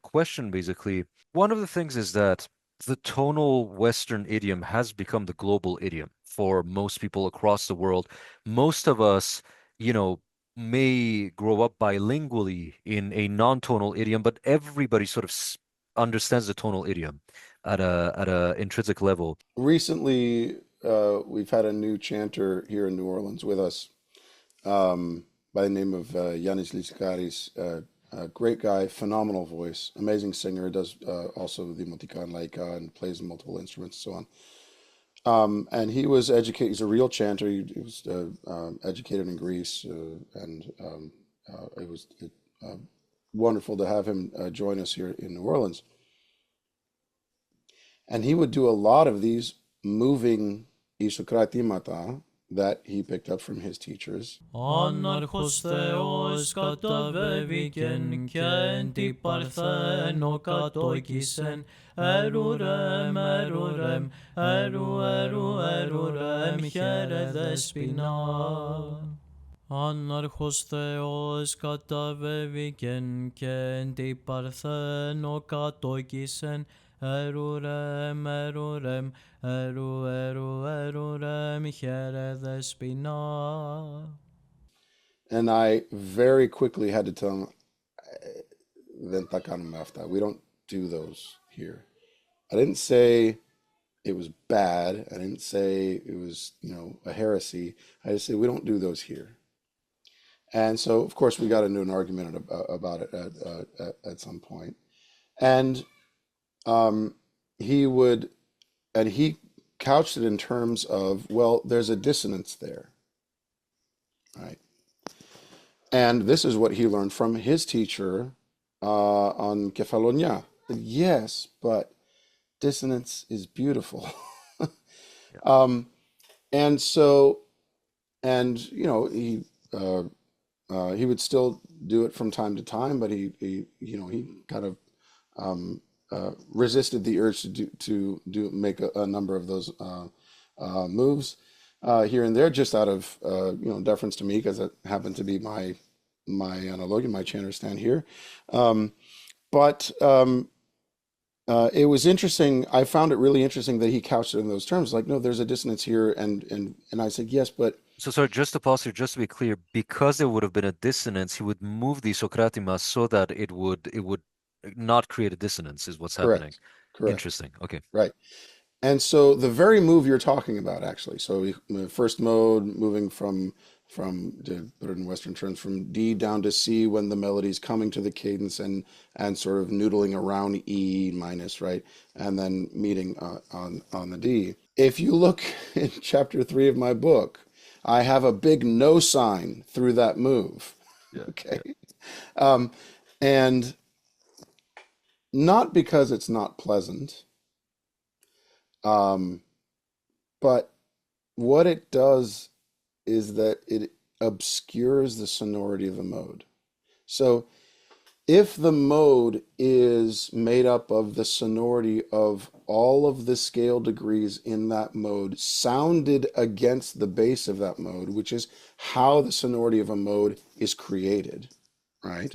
question, basically. One of the things is that the tonal Western idiom has become the global idiom for most people across the world. Most of us, you know, may grow up bilingually in a non-tonal idiom, but everybody sort of understands the tonal idiom at a intrinsic level.
Recently, we've had a new chanter here in New Orleans with us, by the name of Yanis Litsikaris. A great guy, phenomenal voice, amazing singer, does also the Motika and Laika and plays multiple instruments and so on. And he was educated, he's a real chanter. He was educated in Greece, and it was wonderful to have him join us here in New Orleans. And he would do a lot of these moving isokratimata, that he picked up from his teachers.
Άναρχος Θεός καταβέβηκεν και εν τη παρθένο κατόκισεν ερουρέμ, ερουρέμ, ερου, ερου, ερουρέμ, χαίρε δεσποινά. Άναρχος Θεός καταβέβηκεν και εν τη παρθένο κατόκισεν ερουρέμ, ερουρέμ, ερου, ερου, ερουρέμ, χαίρε δεσποινά.
And I very quickly had to tell him, we don't do those here. I didn't say it was bad. I didn't say it was, a heresy. I just said, we don't do those here. And so, of course, we got into an argument about it at some point. And he couched it in terms of, well, there's a dissonance there, right? And this is what he learned from his teacher on Kefalonia. Yes, but dissonance is beautiful. And so, he would still do it from time to time, but he kind of resisted the urge to make a number of those moves here and there, just out of deference to me, because it happened to be my analogy, my chanter stand here. But it was interesting. I found it really interesting that he couched it in those terms, like, no, there's a dissonance here, and I said yes, but.
So sorry, just to pause here, just to be clear, because there would have been a dissonance, he would move the Socratima so that it would not create a dissonance, is what's happening.
Correct.
Interesting. Okay.
Right. And so the very move you're talking about, actually, so the first mode, moving from to put it in Western terms, from D down to C when the melody's coming to the cadence and sort of noodling around E minus, right? And then meeting on the D. If you look in chapter 3 of my book, I have a big no sign through that move.
Yeah.
Okay. Yeah. And not because it's not pleasant, but what it does is that it obscures the sonority of the mode. So if the mode is made up of the sonority of all of the scale degrees in that mode sounded against the bass of that mode, which is how the sonority of a mode is created, right?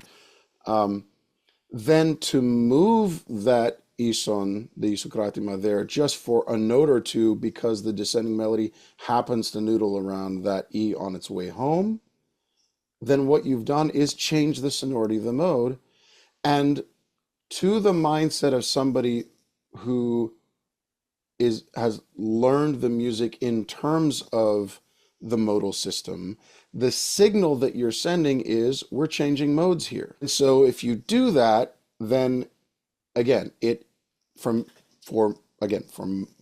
Then to move that ison, the isokratima there, just for a note or two because the descending melody happens to noodle around that E on its way home, then what you've done is change the sonority of the mode. And to the mindset of somebody who has learned the music in terms of the modal system, the signal that you're sending is, we're changing modes here. And so if you do that, then again, from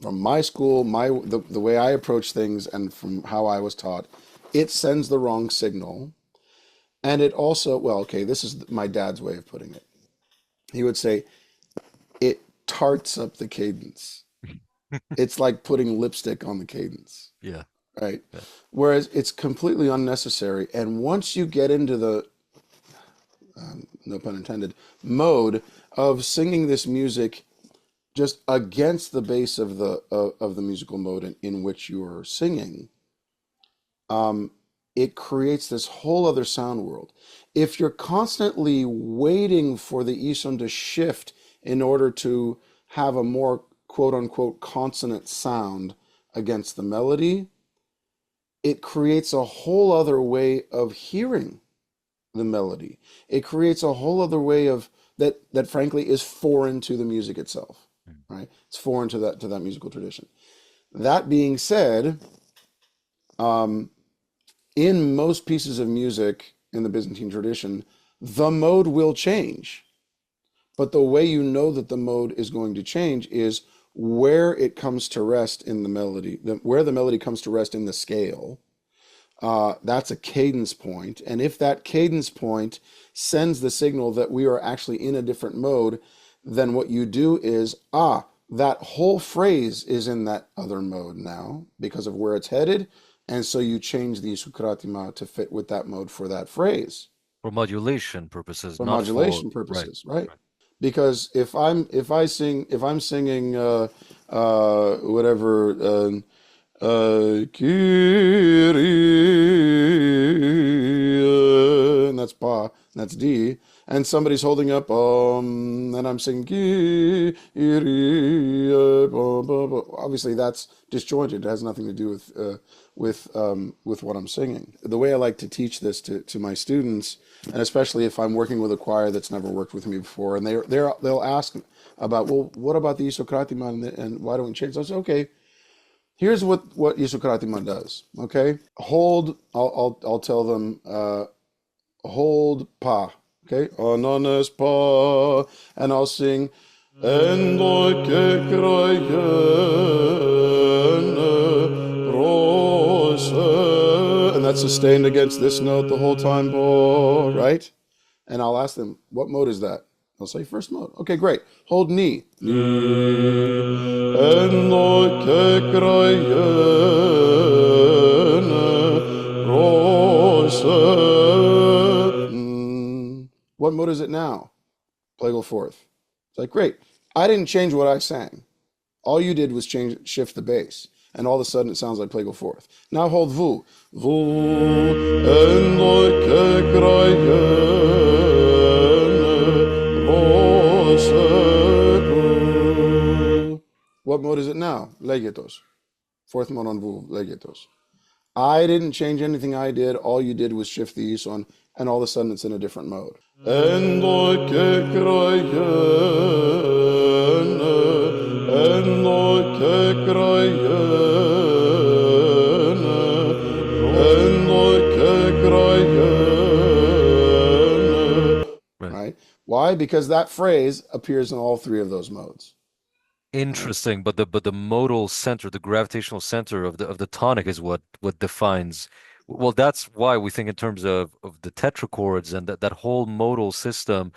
my school, the way I approach things and from how I was taught, it sends the wrong signal. And it also, this is my dad's way of putting it. He would say, it tarts up the cadence. It's like putting lipstick on the cadence.
Yeah.
Right.
Yeah.
Whereas it's completely unnecessary. And once you get into the, no pun intended, mode of singing this music just against the bass of the musical mode in which you're singing, it creates this whole other sound world. If you're constantly waiting for the ison to shift in order to have a more quote unquote consonant sound against the melody, it creates a whole other way of hearing the melody. It creates a whole other way of that frankly is foreign to the music itself, right? It's foreign to that musical tradition. That being said, in most pieces of music in the Byzantine tradition, the mode will change. But the way you know that the mode is going to change is where it comes to rest in the melody, where the melody comes to rest in the scale. That's a cadence point. And if that cadence point sends the signal that we are actually in a different mode, then what you do is, that whole phrase is in that other mode now because of where it's headed. And so you change the isokratima to fit with that mode for that phrase.
For modulation purposes,
For
not
modulation
for right.
purposes, right? Because if I'm singing whatever Kyrie, and that's pa, and that's D, and somebody's holding up and I'm singing Kyrie, obviously that's disjointed. It has nothing to do with what I'm singing. The way I like to teach this to my students, and especially if I'm working with a choir that's never worked with me before, and they'll ask about, well, what about the isokratima and why don't we change? I say, okay, here's what isokratima does. Okay, hold. I'll tell them hold pa. Okay, ananas pa, and I'll sing endo ke and that's sustained against this note the whole time, right? And I'll ask them, what mode is that? They'll say first mode. Okay, great. Hold ni. What mode is it now? Plagal fourth. It's like, great. I didn't change what I sang. All you did was shift the bass. And all of a sudden it sounds like Plagal fourth. Now hold vu. What mode is it now? Legatos. Fourth mode on vu, legatos. I didn't change anything I did. All you did was shift the son, and all of a sudden it's in a different mode. Right? Why? Because that phrase appears in all three of those modes.
Interesting, but the modal center, the gravitational center of the tonic is what defines. Well, that's why we think in terms of the tetrachords, and that whole modal system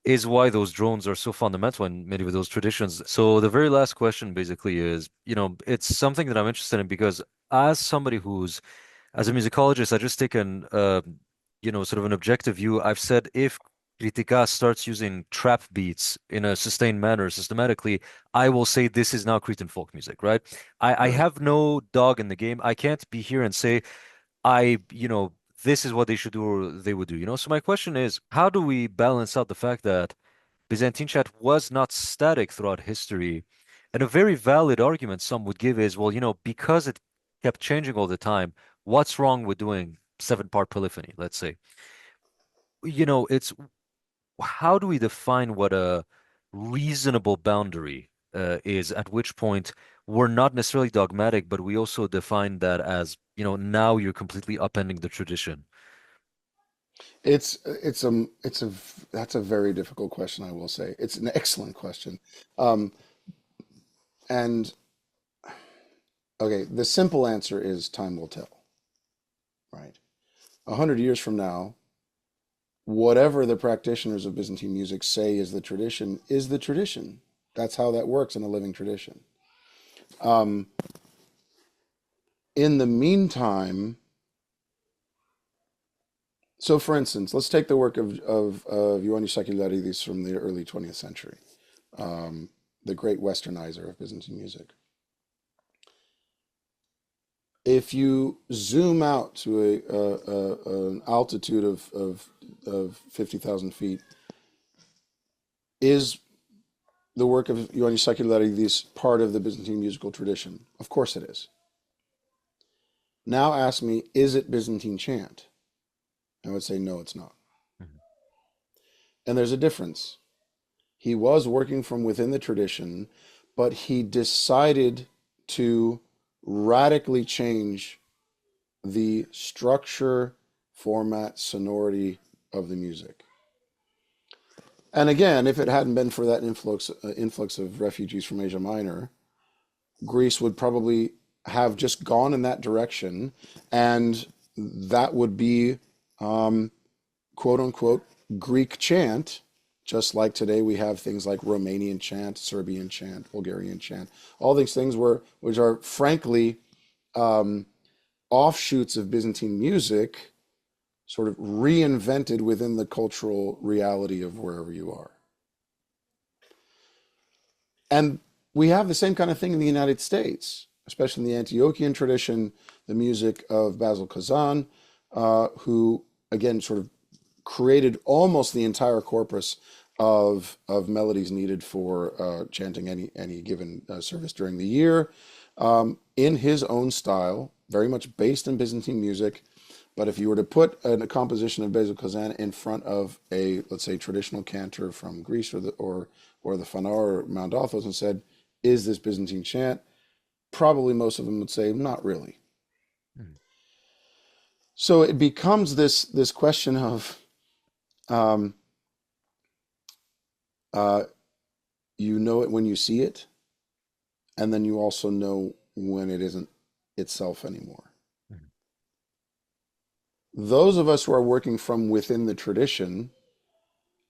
is why those drones are so fundamental in many of those traditions. So the very last question basically is, it's something that I'm interested in because as somebody as a musicologist, I just take sort of an objective view. I've said if Kritika starts using trap beats in a sustained manner systematically, I will say this is now Cretan folk music, right? I have no dog in the game. I can't be here and say, this is what they should do or they would do. So my question is, how do we balance out the fact that Byzantine chant was not static throughout history? And a very valid argument some would give is, well, because it kept changing all the time, what's wrong with doing seven-part polyphony, let's say? It's how do we define what a reasonable boundary is, at which point we're not necessarily dogmatic, but we also define that as, now you're completely upending the tradition.
That's a very difficult question, I will say. It's an excellent question. And okay, the simple answer is time will tell, right? 100 years from now, whatever the practitioners of Byzantine music say is the tradition is the tradition. That's how that works in a living tradition. In the meantime, so for instance, let's take the work of Ioannis Sakilaridis from the early 20th century, the great westernizer of Byzantine music. If you zoom out to an altitude of 50,000 feet, is the work of Ioannis Sakilaridis part of the Byzantine musical tradition? Of course it is. Now ask me, is it Byzantine chant? I would say, no, it's not. Mm-hmm. And there's a difference. He was working from within the tradition, but he decided to radically change the structure, format, sonority of the music. And again, if it hadn't been for that influx of refugees from Asia Minor, Greece would probably have just gone in that direction, and that would be quote unquote Greek chant, just like today we have things like Romanian chant, Serbian chant, Bulgarian chant, all these things which are frankly offshoots of Byzantine music sort of reinvented within the cultural reality of wherever you are. And we have the same kind of thing in the United States, especially in the Antiochian tradition, the music of Basil Kazan, who, again, sort of created almost the entire corpus of melodies needed for chanting any given service during the year, in his own style, very much based in Byzantine music. But if you were to put a composition of Basil Kazan in front of a, let's say, traditional cantor from Greece or the Fanar or Mount Athos and said, is this Byzantine chant? Probably most of them would say, not really. So it becomes this question of, you know it when you see it, and then you also know when it isn't itself anymore. Those of us who are working from within the tradition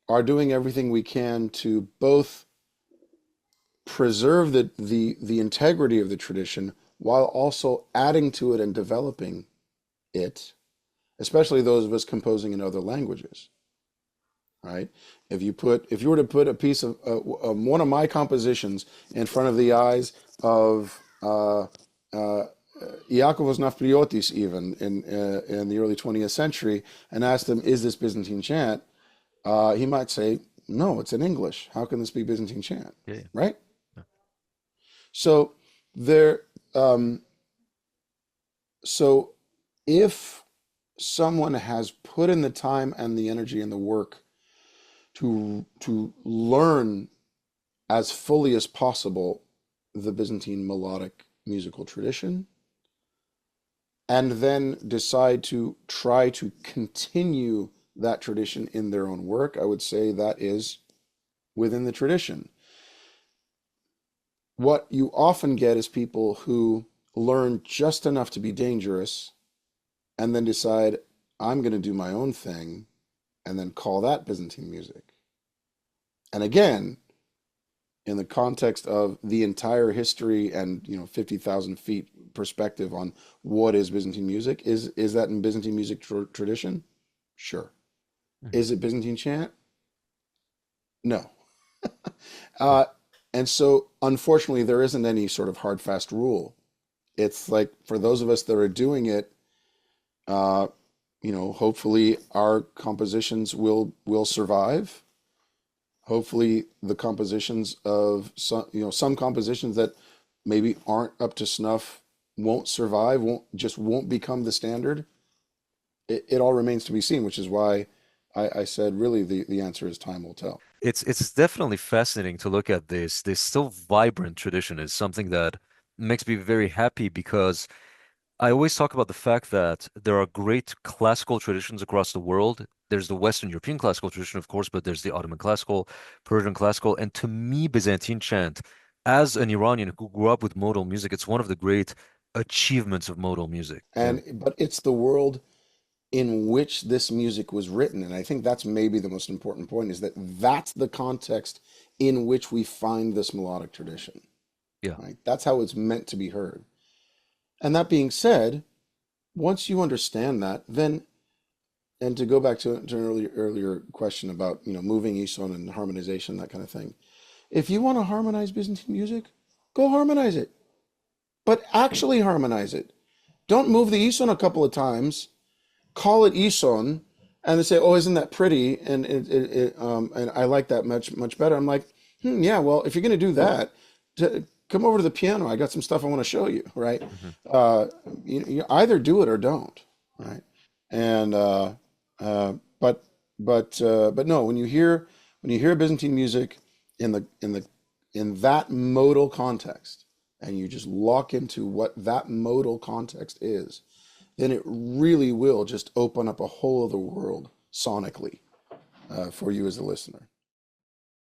are doing everything we can to both preserve the integrity of the tradition while also adding to it and developing it, especially those of us composing in other languages. Right? If you were to put a piece of one of my compositions in front of the eyes of Iakovos Nafpriotis, even in the early 20th century, and asked him, "Is this Byzantine chant?" He might say, "No, it's in English. How can this be Byzantine chant?"
Yeah.
Right? Yeah. So there. So if someone has put in the time and the energy and the work to learn as fully as possible the Byzantine melodic musical tradition, and then decide to try to continue that tradition in their own work, I would say that is within the tradition. What you often get is people who learn just enough to be dangerous and then decide, I'm going to do my own thing, and then call that Byzantine music. And again, in the context of the entire history and 50,000 feet perspective on what is Byzantine music, is that in Byzantine music tradition? Sure. Is it Byzantine chant? No. And so, unfortunately, there isn't any sort of hard, fast rule. It's like, for those of us that are doing it, hopefully our compositions will survive. Hopefully the compositions of some compositions that maybe aren't up to snuff won't survive, won't become the standard. It all remains to be seen, which is why I said really the answer is time will tell.
It's definitely fascinating to look at this. This still vibrant tradition is something that makes me very happy, because I always talk about the fact that there are great classical traditions across the world. There's the Western European classical tradition, of course, but there's the Ottoman classical, Persian classical, and to me, Byzantine chant, as an Iranian who grew up with modal music, it's one of the great achievements of modal music.
But it's the world in which this music was written, and I think that's maybe the most important point, is that's the context in which we find this melodic tradition.
Yeah.
Right? That's how it's meant to be heard. And that being said, once you understand that, then, and to go back to an earlier question about moving Ison and harmonization, that kind of thing, if you want to harmonize Byzantine music, go harmonize it, but actually harmonize it. Don't move the Ison a couple of times, call it Ison, and they say, "Oh, isn't that pretty?" And and I like that much better. I'm like, yeah, well, if you're going to do that, come over to the piano. I got some stuff I want to show you, right? You either do it or don't, right? And but no, when you hear Byzantine music in that modal context, and you just lock into what that modal context is, then it really will just open up a whole other world sonically for you as a listener.